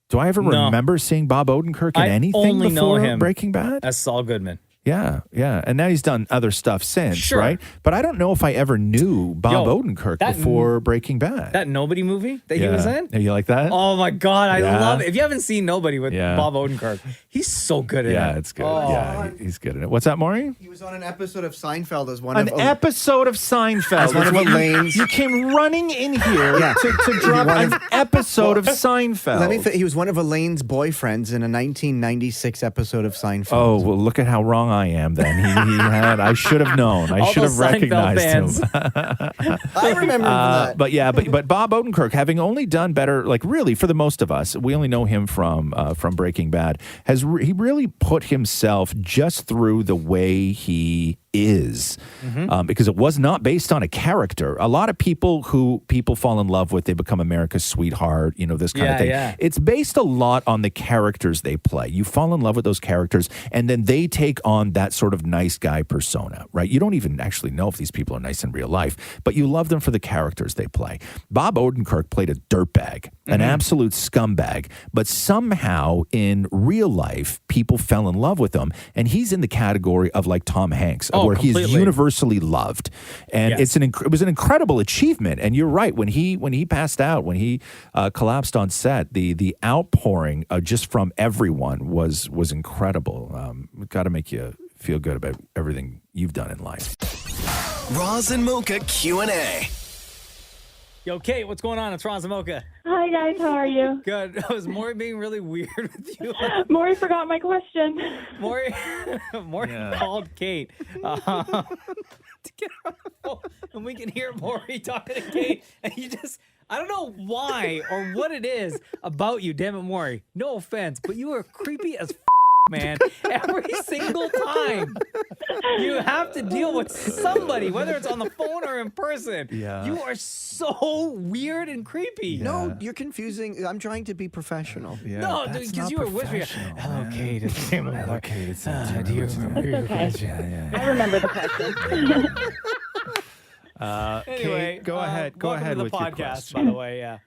Do I ever No. remember seeing Bob Odenkirk in I anything only know before him Breaking Bad? as Saul Goodman. Yeah. And now he's done other stuff since, Sure. right? But I don't know if I ever knew Bob Yo, Odenkirk that before Breaking Bad. That Nobody movie that he was in? Yeah, you like that? Oh my God, I Yeah. love it. If you haven't seen Nobody with Yeah. Bob Odenkirk, he's so good at it. Yeah, it's good. Oh. Yeah, he's good at it. What's that, Maury? He was on an episode of Seinfeld as one An of episode of Seinfeld. As one of Elaine's. You came running in here Yeah. to drop One an of- episode of Seinfeld. He was one of Elaine's boyfriends in a 1996 episode of Seinfeld. Oh, well, look at how wrong I am then. He had, I should have known. I All should have those Seinfeld recognized him. I remember that. But Bob Odenkirk, having only done better, like really for the most of us, we only know him from Breaking Bad. He really put himself just through the way he is, because it was not based on a character. A lot of people who people fall in love with, they become America's sweetheart, this kind of thing. Yeah. It's based a lot on the characters they play. You fall in love with those characters, and then they take on that sort of nice guy persona, right? You don't even actually know if these people are nice in real life, but you love them for the characters they play. Bob Odenkirk played a dirtbag, an absolute scumbag, but somehow in real life, people fell in love with him, and he's in the category of like Tom Hanks, where completely. he's universally loved, and Yes. it was an incredible achievement. And you're right, when he passed out, when he collapsed on set, the outpouring just from everyone was incredible. Got to make you feel good about everything you've done in life. Roz and Mocha Q&A. Yo, Kate, what's going on? It's Roz and Mocha. Hi, guys. How are you? Good. Was Maury being really weird with you? Maury forgot my question. Maury called Kate to get her on the phone, and we can hear Maury talking to Kate, and you just, I don't know why or what it is about you, damn it, Maury. No offense, but you are creepy as man. Every single time you have to deal with somebody, whether it's on the phone or in person. Yeah. You are so weird and creepy. No, you're confusing. I'm trying to be professional. No, because you were with me. Hello, Kate. It's Tim. Hello, Kate. It's do you remember your question? I remember the question. Anyway, Kate, go ahead. Go welcome ahead to the with your podcast, question. by the way. Yeah.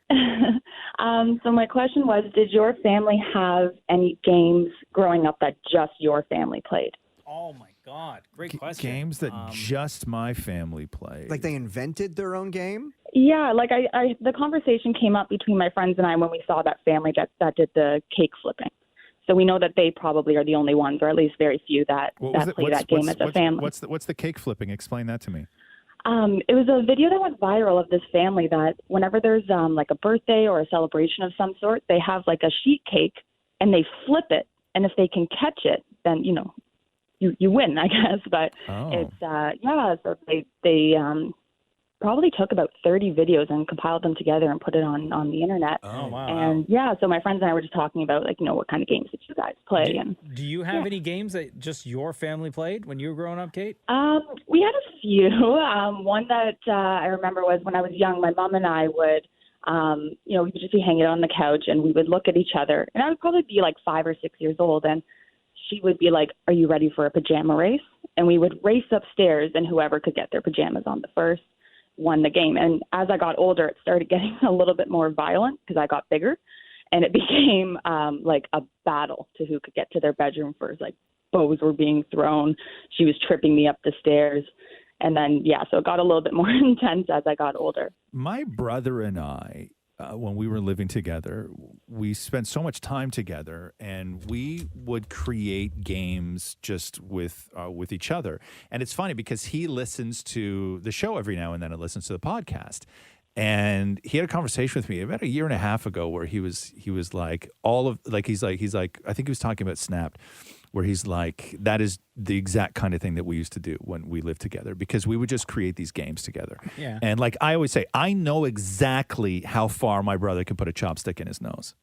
So my question was, did your family have any games growing up that just your family played? Oh my God, great question. Games that just my family played. Like they invented their own game? Yeah, like I the conversation came up between my friends and I when we saw that family that did the cake flipping. So we know that they probably are the only ones, or at least very few that play that game as a family. What's the cake flipping? Explain that to me. It was a video that went viral of this family that whenever there's like a birthday or a celebration of some sort, they have like a sheet cake and they flip it. And if they can catch it, then, you win, I guess. But it's, so they probably took about 30 videos and compiled them together and put it on the internet. Oh, wow. And so my friends and I were just talking about what kind of games did you guys play? Do you have any games that just your family played when you were growing up, Kate? We had a few. One that I remember was when I was young, my mom and I would, we would just be hanging on the couch and we would look at each other. And I would probably be like 5 or 6 years old. And she would be like, "Are you ready for a pajama race?" And we would race upstairs, and whoever could get their pajamas on the first won the game. And as I got older, it started getting a little bit more violent because I got bigger. And it became like a battle to who could get to their bedroom first. Like bows were being thrown. She was tripping me up the stairs. And then, so it got a little bit more intense as I got older. My brother and I, when we were living together, we spent so much time together, and we would create games just with each other. And it's funny because he listens to the show every now and then and listens to the podcast. And he had a conversation with me about a year and a half ago where he was like, he's like, I think he was talking about Snapped, where he's like, that is the exact kind of thing that we used to do when we lived together, because we would just create these games together. Yeah. And like I always say, I know exactly how far my brother can put a chopstick in his nose.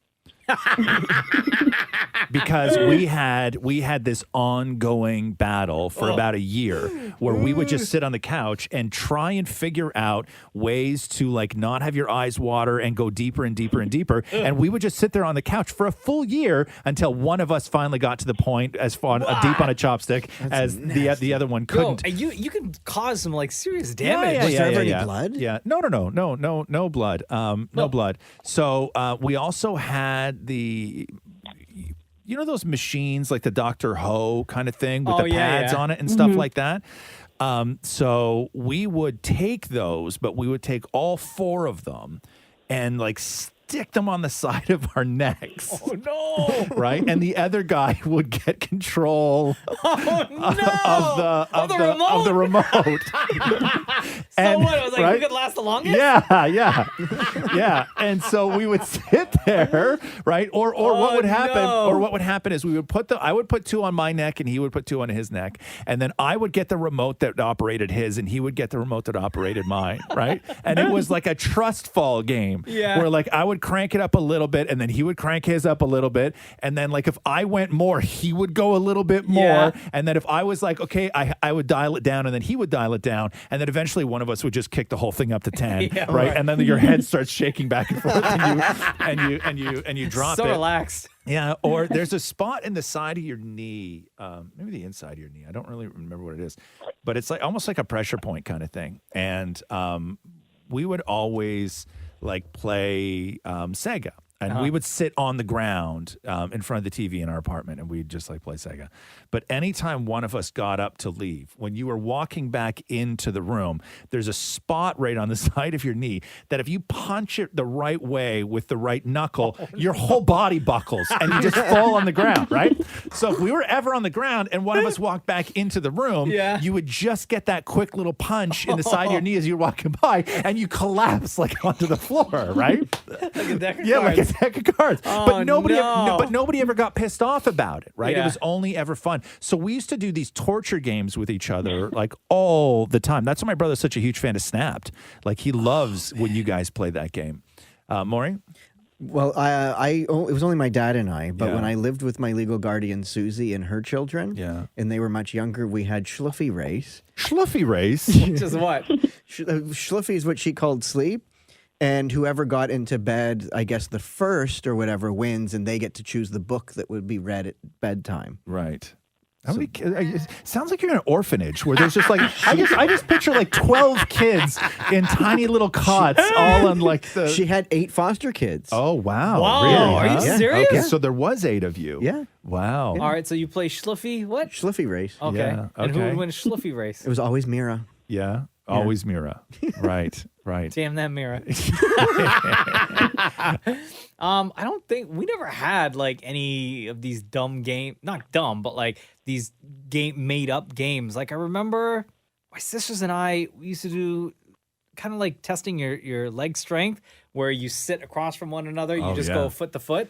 Because we had this ongoing battle for about a year where we would just sit on the couch and try and figure out ways to like not have your eyes water and go deeper and deeper and deeper. And we would just sit there on the couch for a full year until one of us finally got to the point as far deep on a chopstick as the other one couldn't. Yo, you can cause some like serious damage. Was there ever any blood? Yeah. No blood. No blood. So we also had those machines like the Dr. Ho kind of thing with the pads on it and stuff like that. So we would take those, but we would take all 4 of them and like stick them on the side of our necks. Oh no! Right, and the other guy would get control of the remote. So what? I was like, who could last the longest? Yeah. And so we would sit there, right? Or what would happen? no. Or what would happen is I would put 2 on my neck and he would put 2 on his neck, and then I would get the remote that operated his, and he would get the remote that operated mine, right? And it was like a trust fall game, where like I would crank it up a little bit, and then he would crank his up a little bit, and then like if I went more, he would go a little bit more, and then if I was like, okay, I would dial it down, and then he would dial it down, and then eventually one of us would just kick the whole thing up to 10, right? And then your head starts shaking back and forth, and you drop it. So relaxed. Yeah, or there's a spot in the side of your knee, maybe the inside of your knee. I don't really remember what it is, but it's like almost like a pressure point kind of thing. And we would always like play Sega. And we would sit on the ground in front of the TV in our apartment, and we'd just like play Sega. But anytime one of us got up to leave, when you were walking back into the room, there's a spot right on the side of your knee that if you punch it the right way with the right knuckle, your whole body buckles and you just fall on the ground, right? So if we were ever on the ground and one of us walked back into the room, you would just get that quick little punch in the side of your knee as you're walking by, and you collapse like onto the floor, right? Like a deck of Yeah, cards. like a deck of cards. But nobody, no. but nobody ever got pissed off about it, right? Yeah. It was only ever fun. So we used to do these torture games with each other like all the time. That's why my brother's such a huge fan of Snapped. Like he loves when you guys play that game. Maury? Well, it was only my dad and I, but when I lived with my legal guardian, Susie, and her children, and they were much younger, we had Schluffy Race. Schluffy Race? Which is what? Schluffy is what she called sleep. And whoever got into bed, I guess the first or whatever, wins, and they get to choose the book that would be read at bedtime. Right. How many kids? Sounds like you're in an orphanage where there's just like I just picture like 12 kids in tiny little cots, all on like the. She had 8 foster kids. Oh wow! Wow, really? are you serious? Okay, so there was 8 of you. Yeah. Wow. All right, so you play Schluffy what? Schluffy Race. Okay. Yeah, And who okay. would win Schluffy Race? It was always Mira. Yeah. Always Mira. Right. Right. Damn that mirror. I don't think we never had like any of these dumb game, not dumb, but like these made up games. Like I remember my sisters and I, we used to do kind of like testing your leg strength, where you sit across from one another, you just go foot to foot,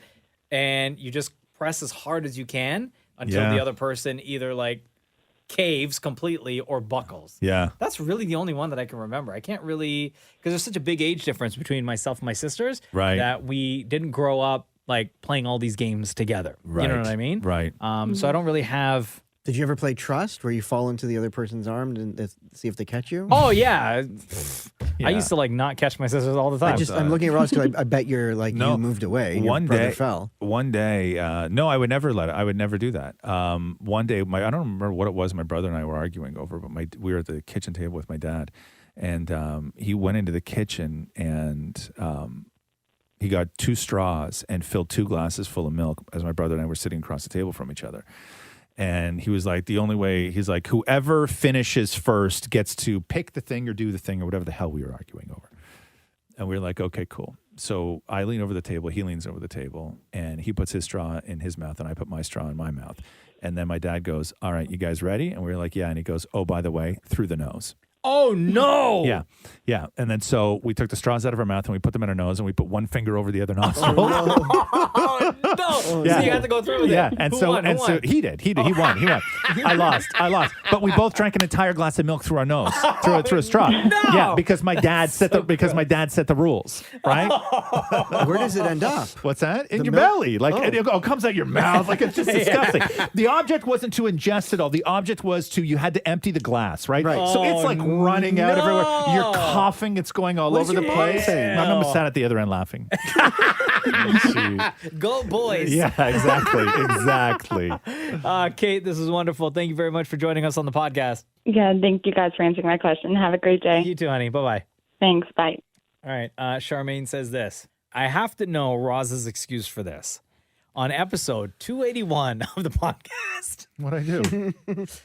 and you just press as hard as you can until the other person either like caves completely or buckles. Yeah. That's really the only one that I can remember. I can't really, because there's such a big age difference between myself and my sisters, right, that we didn't grow up like playing all these games together. Right. You know what I mean? Right. So I don't really have. Did you ever play Trust, where you fall into the other person's arm and see if they catch you? Oh yeah. I used to like not catch my sisters all the time. I'm looking at Ross because I bet you're like you moved away. Your brother fell. One day, no, I would never I would never do that. One day, I don't remember what it was. My brother and I were arguing over, but we were at the kitchen table with my dad, and he went into the kitchen and he got 2 straws and filled 2 glasses full of milk as my brother and I were sitting across the table from each other. And he was like, the only way, he's like, whoever finishes first gets to pick the thing or do the thing or whatever the hell we were arguing over. And we were like, okay, cool. So I lean over the table, he leans over the table, and he puts his straw in his mouth, and I put my straw in my mouth. And then my dad goes, all right, you guys ready? And we were like, yeah. And he goes, oh, by the way, through the nose. Oh, no. Yeah. Yeah. And then so we took the straws out of our mouth and we put them in our nose and we put one finger over the other nostril. Oh, no. Yeah. So you had to go through with it. Yeah. And Who so won? Who so won? he did. He won. I lost. But we both drank an entire glass of milk through our nose, through a straw. No. Yeah, because my dad set the rules, right? Where does it end up? What's that? In The your milk? belly. Like it comes out your mouth. Like it's just disgusting. The object wasn't to ingest it all. The object was you had to empty the glass, right? So it's like running out everywhere. You're coughing. It's going all over the place. My mom sat at the other end laughing. Go boys. Yeah, exactly. Kate, this is wonderful. Thank you very much for joining us on the podcast. Yeah, thank you guys for answering my question. Have a great day. You too, honey. Bye-bye. Thanks. Bye. All right. Charmaine says this. I have to know Roz's excuse for this. On episode 281 of the podcast. What'd I do?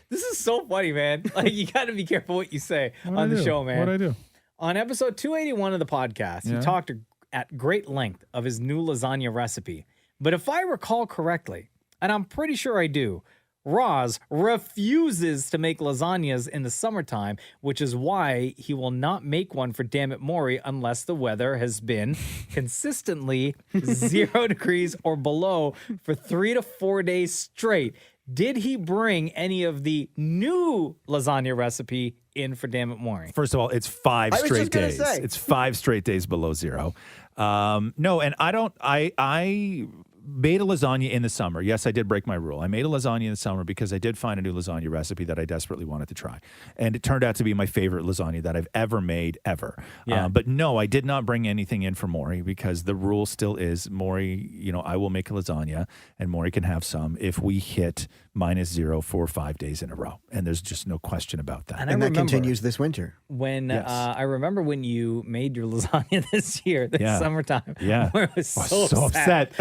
This is so funny, man. Like, you got to be careful what you say on the show, man. What'd I do? On episode 281 of the podcast, he talked at great length of his new lasagna recipe. But if I recall correctly, and I'm pretty sure I do, Roz refuses to make lasagnas in the summertime, which is why he will not make one for Dammit Maury unless the weather has been consistently 0 degrees or below for 3 to 4 days straight. Did he bring any of the new lasagna recipe in for Dammit Maury? First of all, it's 5 straight days. It's 5 straight days below 0. No, and I made a lasagna in the summer. Yes, I did break my rule. I made a lasagna in the summer because I did find a new lasagna recipe that I desperately wanted to try. And it turned out to be my favorite lasagna that I've ever made, ever. Yeah. But no, I did not bring anything in for Maury because the rule still is Maury, I will make a lasagna and Maury can have some if we hit -0 for 5 days in a row. And there's just no question about that. And that continues this winter. When I remember when you made your lasagna this year, this summertime. Yeah. Where it was I was so upset.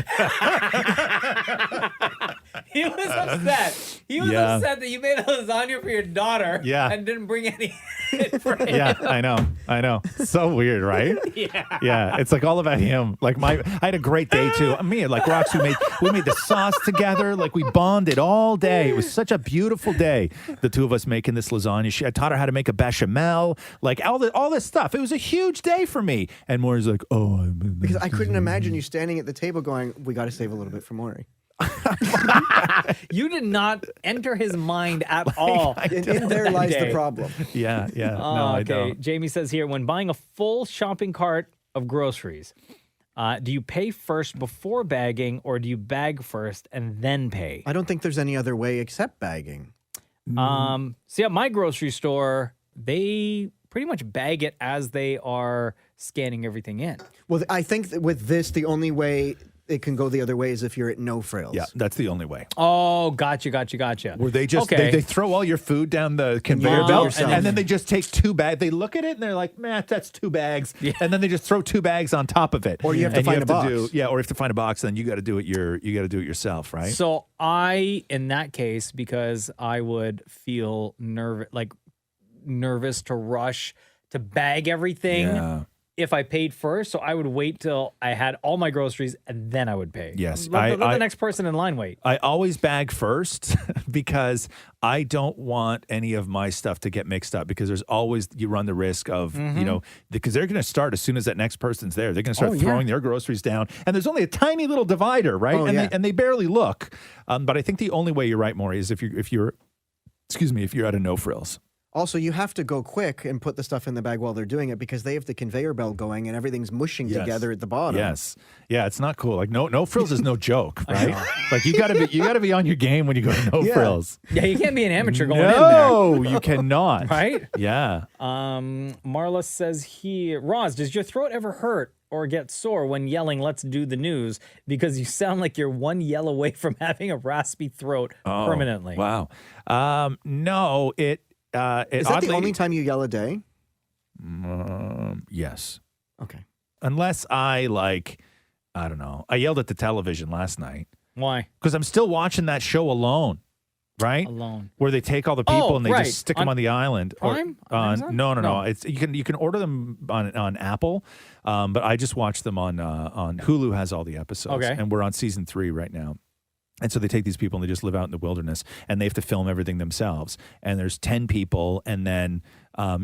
He was upset. He was upset that you made a lasagna for your daughter and didn't bring any for him. Yeah, I know. So weird, right? Yeah. Yeah, it's like all about him. Like I had a great day too. Me and like Rox, we made the sauce together. Like we bonded all day. It was such a beautiful day. The two of us making this lasagna. I taught her how to make a bechamel. Like all this stuff. It was a huge day for me. And Maury's like, because I couldn't imagine you standing at the table going, "We got to save a little bit for Maury." You did not enter his mind at all. In there lies the problem. Yeah. Oh, No, okay. I don't. Jamie says here, when buying a full shopping cart of groceries, do you pay first before bagging, or do you bag first and then pay? I don't think there's any other way except bagging. See, at my grocery store, they pretty much bag it as they are scanning everything in. Well, I think that with this, the only way it can go the other way is if you're at no frills. Yeah, that's the only way. Oh, gotcha. Where they just they throw all your food down the conveyor belt, and then they just take 2 bags. They look at it and they're like, "Man, that's 2 bags," and then they just throw 2 bags on top of it. Or you have to find a box. or you have to find a box. And then you got to do it. You got to do it yourself, right? So in that case, because I would feel nervous to rush to bag everything. Yeah. If I paid first, so I would wait till I had all my groceries and then I would pay. Yes, Let the next person in line wait. I always bag first because I don't want any of my stuff to get mixed up, because there's always, you run the risk of, because they're going to start as soon as that next person's there. They're going to start throwing their groceries down, and there's only a tiny little divider, right? And they barely look. But I think the only way, you're right, Maury, is if you're at a no frills. Also, you have to go quick and put the stuff in the bag while they're doing it, because they have the conveyor belt going and everything's mushing together at the bottom. Yes. Yeah, it's not cool. Like no frills is no joke, right? Like you gotta be on your game when you go to no frills. Yeah, you can't be an amateur going in there. No, you cannot. Right? Yeah. Marla says here, Roz, does your throat ever hurt or get sore when yelling, "Let's do the news"? Because you sound like you're one yell away from having a raspy throat permanently. Wow. No, is that the only time you yell a day? Yes. Okay. Unless I don't know. I yelled at the television last night. Why? Because I'm still watching that show Alone. Right? Alone. Where they take all the people and they just stick them on the island. Prime? No. It's you can order them on Apple, but I just watch them on Hulu. Has all the episodes, Okay. and we're on season 3 right now. And so they take these people and they just live out in the wilderness, and they have to film everything themselves. And there's 10 people, and then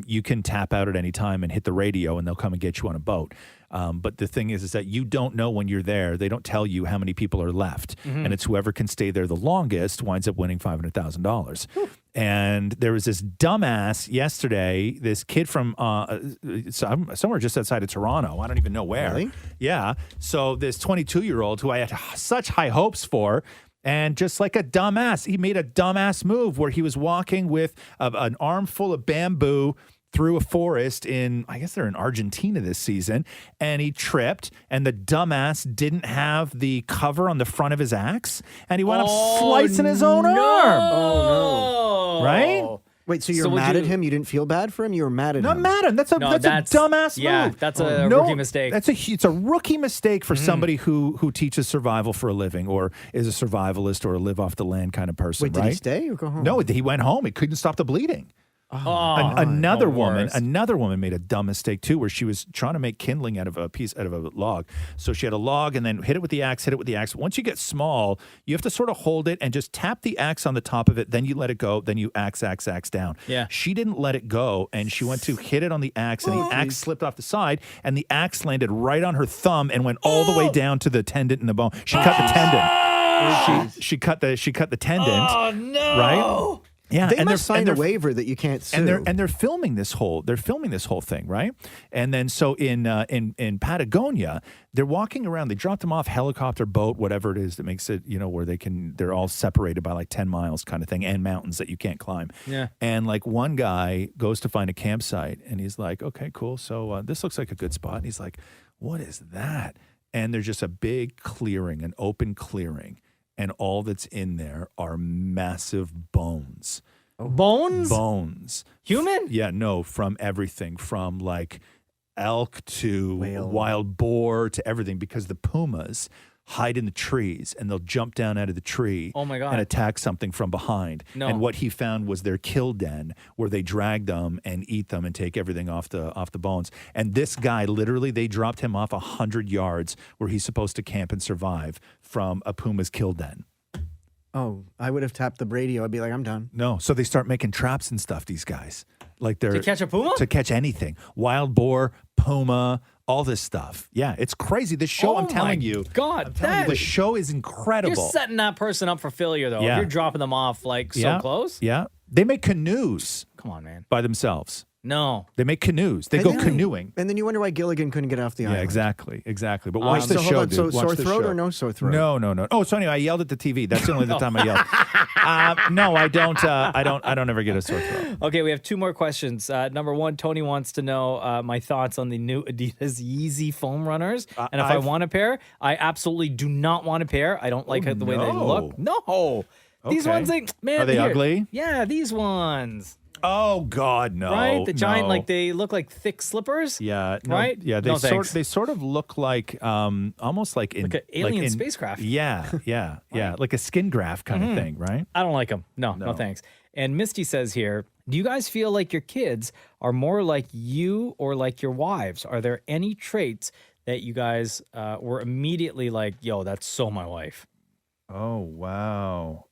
you can tap out at any time and hit the radio, and they'll come and get you on a boat. But the thing is that you don't know when you're there. They don't tell you how many people are left. Mm-hmm. And it's whoever can stay there the longest winds up winning $500,000. And there was this dumbass yesterday, this kid from somewhere just outside of Toronto. I don't even know where. Really? Yeah. So this 22-year-old who I had such high hopes for, and just like a dumbass, he made a dumbass move where he was walking with an armful of bamboo through a forest I guess they're in Argentina this season, and he tripped, and the dumbass didn't have the cover on the front of his axe, and he wound up slicing his own arm. Oh, no. Right? Wait, so you're mad at him? You didn't feel bad for him? You were mad at him? Not mad at him. That's a dumbass move. Yeah, that's a rookie mistake. It's a rookie mistake for somebody who teaches survival for a living, or is a survivalist or a live off the land kind of person. Wait, did he stay or go home? No, he went home. He couldn't stop the bleeding. Another woman made a dumb mistake too, where she was trying to make kindling out of a log. So she had a log and then hit it with the axe. Once you get small, you have to sort of hold it and just tap the axe on the top of it. Then you let it go. Then you axe down. Yeah. She didn't let it go, and she went to hit it on the axe, and the axe slipped off the side, and the axe landed right on her thumb and went all the way down to the tendon in the bone. She cut the tendon. She cut the tendon. Oh no! Right? Yeah, They must sign a waiver that you can't sue. And they're filming this whole thing, right? And then so in Patagonia, they're walking around. They dropped them off helicopter, boat, whatever it is that makes it, where they're all separated by like 10 miles kind of thing, and mountains that you can't climb. Yeah. And like one guy goes to find a campsite, and he's like, okay, cool. So this looks like a good spot. And he's like, what is that? And there's just a big clearing, an open clearing. And all that's in there are massive bones. Bones? Bones. Human? Yeah, no, from everything, from like elk to wild boar to everything, because the pumas hide in the trees and they'll jump down out of the tree and attack something from behind. No. And what he found was their kill den, where they drag them and eat them and take everything off the bones. And this guy, literally, they dropped him off 100 yards where he's supposed to camp and survive from a puma's kill den. Oh, I would have tapped the radio. I'd be like, I'm done. No, so they start making traps and stuff, these guys. Like they're To catch a puma? To catch anything. Wild boar, puma, all this stuff. Yeah, it's crazy. This show, I'm telling you. God, The show is incredible. You're setting that person up for failure, though. Yeah. If you're dropping them off so close. Yeah. They make canoes. Come on, man. By themselves. No. They make canoes. They go canoeing. And then you wonder why Gilligan couldn't get off the island. Exactly. But watch the so show, hold on, dude. So Watch sore the throat show. or no sore throat? No. Oh, so anyway, I yelled at the TV. That's the only time I yelled. No, I don't. I don't ever get a sore throat. Okay, we have two more questions. Number one, Tony wants to know my thoughts on the new Adidas Yeezy foam runners. And if I want a pair, I absolutely do not want a pair. I don't like the way they look. No. These Okay. ones, man. Are they ugly? Yeah, these ones. Oh God, no! Right, the giant, no. they look like thick slippers. Yeah, no, right. Yeah, No, thanks. they sort of look like almost like in Like an alien spacecraft. Yeah, like a skin graft kind of thing, right? I don't like them. No, thanks. And Misty says here, do you guys feel like your kids are more like you or like your wives? Are there any traits that you guys were immediately like, yo, that's so my wife? Oh wow.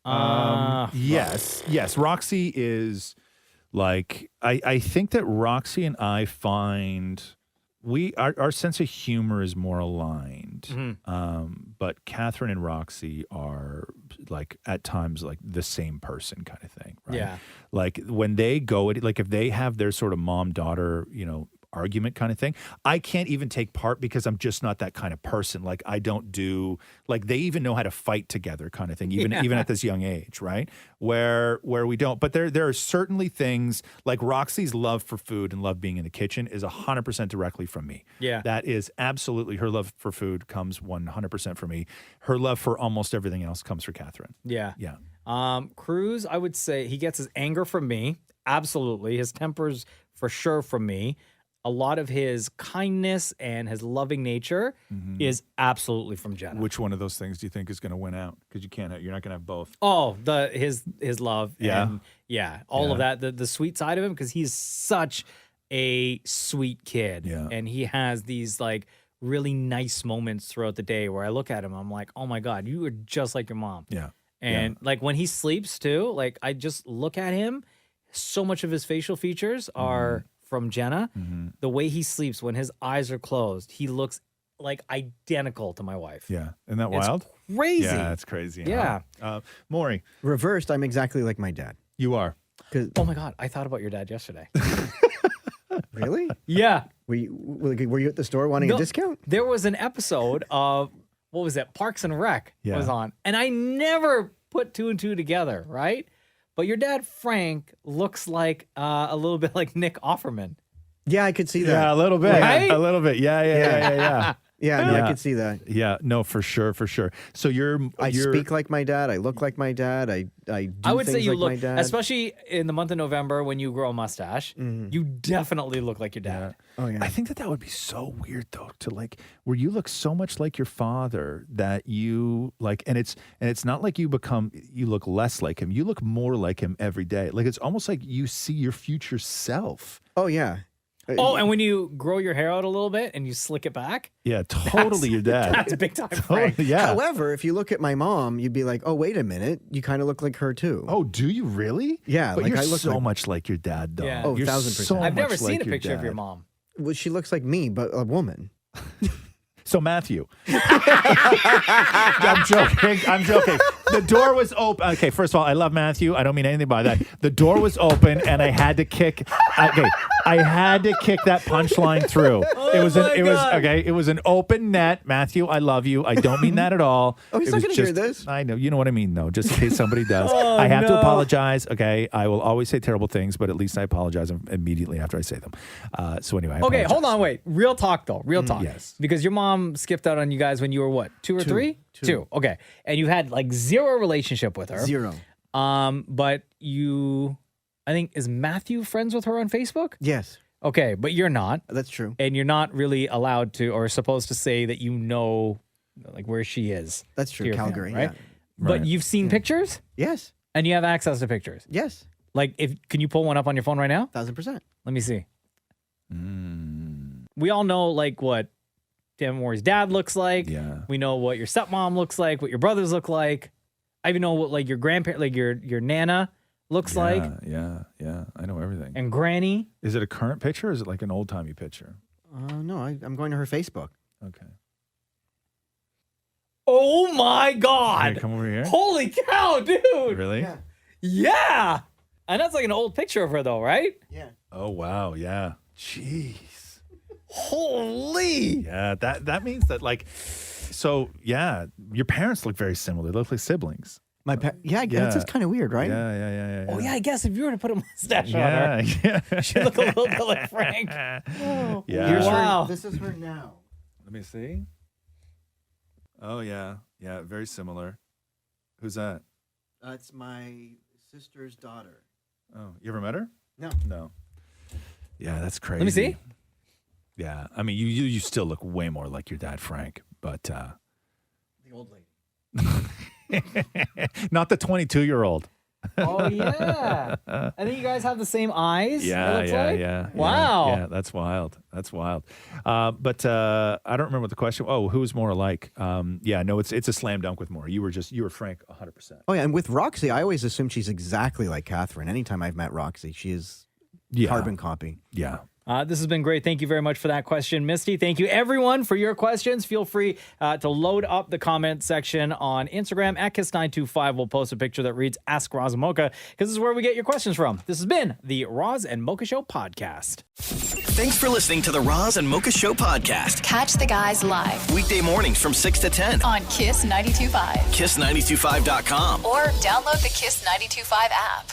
Yes. Roxy is. Like, I think that Roxy and I find our sense of humor is more aligned. But Catherine and Roxy are like at times like the same person kind of thing, right? Yeah. Like when they go at like if they have their sort of mom-daughter, argument kind of thing, I can't even take part because I'm just not that kind of person. Like I don't do like they even know how to fight together kind of thing, even at this young age, right? Where we don't. But there are certainly things like Roxy's love for food and love being in the kitchen is 100% directly from me. Yeah. That is absolutely her love for food comes 100% from me. Her love for almost everything else comes from Catherine. Yeah. Yeah. Cruz, I would say he gets his anger from me. Absolutely. His temper's for sure from me. A lot of his kindness and his loving nature is absolutely from Jenna. Which one of those things do you think is going to win out? Because you're not going to have both. Oh, his love. Yeah. And all of that, the sweet side of him, because he's such a sweet kid. Yeah. And he has these like really nice moments throughout the day where I look at him, I'm like, oh my God, you are just like your mom. Yeah. And like when he sleeps too, like I just look at him, so much of his facial features are from Jenna. The way he sleeps when his eyes are closed, he looks like identical to my wife. Yeah. Isn't that It's wild? crazy. Yeah, it's crazy. Yeah. Maury. Reversed, I'm exactly like my dad. You are. Oh my God, I thought about your dad yesterday. Really? Yeah. Were you at the store wanting a discount? There was an episode of, what was that? Parks and Rec was on. And I never put two and two together, right? But your dad, Frank, looks like a little bit like Nick Offerman. Yeah, I could see that. Yeah, a little bit. Right? A little bit. Yeah. Yeah, no, I could see that. Yeah, no, for sure. So I speak like my dad. I look like my dad. I do I would say things you like look, my dad. especially in the month of November when you grow a mustache, you definitely look like your dad. Oh yeah. I think that would be so weird though, to like where you look so much like your father that you like, and it's not like you look less like him. You look more like him every day. Like it's almost like you see your future self. Oh yeah. Oh, and when you grow your hair out a little bit and you slick it back. Yeah, totally your dad. That's big time, Frank. Yeah. However, if you look at my mom, you'd be like, oh, wait a minute. You kind of look like her too. Oh, do you really? Yeah. But like you're I look so much like your dad, though. Yeah. Oh, You're 1000%. so I've never much seen like a picture of your dad. mom. Well, she looks like me, but a woman. So Matthew, I'm joking. The door was open. Okay, first of all, I love Matthew. I don't mean anything by that. The door was open, and I had to kick. Okay, I had to kick that punchline through. It was an open net. Matthew, I love you. I don't mean that at all. Oh, he's not going to hear this. I know. You know what I mean, though. Just in case somebody does. I have to apologize. Okay, I will always say terrible things, but at least I apologize immediately after I say them. So anyway. Okay, hold on, wait. Real talk though. Real talk. Yes. Because your mom skipped out on you guys when you were what? 2 or 3? 2. Okay. And you had like zero relationship with her. Zero. But I think, is Matthew friends with her on Facebook? Yes. Okay, but you're not. That's true. And you're not really allowed to or supposed to say that you know like where she is. That's true. Calgary, right? yeah. But Right. you've seen pictures? Yes. And you have access to pictures? Yes. Like can you pull one up on your phone right now? 1000%. Let me see. We all know like what Dan Moore's dad looks like. Yeah. We know what your stepmom looks like, what your brothers look like. I even know what like your grandparent, like your nana looks like, Yeah. I know everything. and granny. Is it a current picture or is it like an old timey picture? No, I'm going to her Facebook. Okay. Oh my God. Hey, come over here. Holy cow, dude. Really? Yeah. And that's like an old picture of her though, right? Yeah. Oh wow, yeah. Jeez. Holy. Yeah, that means that like, so yeah, your parents look very similar. They look like siblings. That's just kind of weird, right? Yeah. Oh yeah, I guess if you were to put a mustache on Yeah, her, yeah. she'd look a little bit like Frank. Yeah. Here's Wow. This is her now. Let me see. Oh yeah, very similar. Who's that? It's my sister's daughter. Oh, you ever met her? No. Yeah, that's crazy. Let me see. Yeah, I mean, you still look way more like your dad, Frank, but The old lady. not the 22-year-old. Oh yeah. I think you guys have the same eyes. Yeah. Wow. Yeah, that's wild. But I don't remember what the question. Oh, who's more alike? No, it's a slam dunk with more. You were Frank 100%. Oh yeah, and with Roxy, I always assume she's exactly like Catherine. Anytime I've met Roxy, she is carbon copy. Yeah. This has been great. Thank you very much for that question, Misty. Thank you, everyone, for your questions. Feel free to load up the comment section on Instagram at Kiss925. We'll post a picture that reads Ask Roz and Mocha, because this is where we get your questions from. This has been the Roz and Mocha Show podcast. Thanks for listening to the Roz and Mocha Show podcast. Catch the guys live Weekday mornings from 6 to 10. on Kiss 92.5 Kiss925.com. or download the Kiss 92.5 app.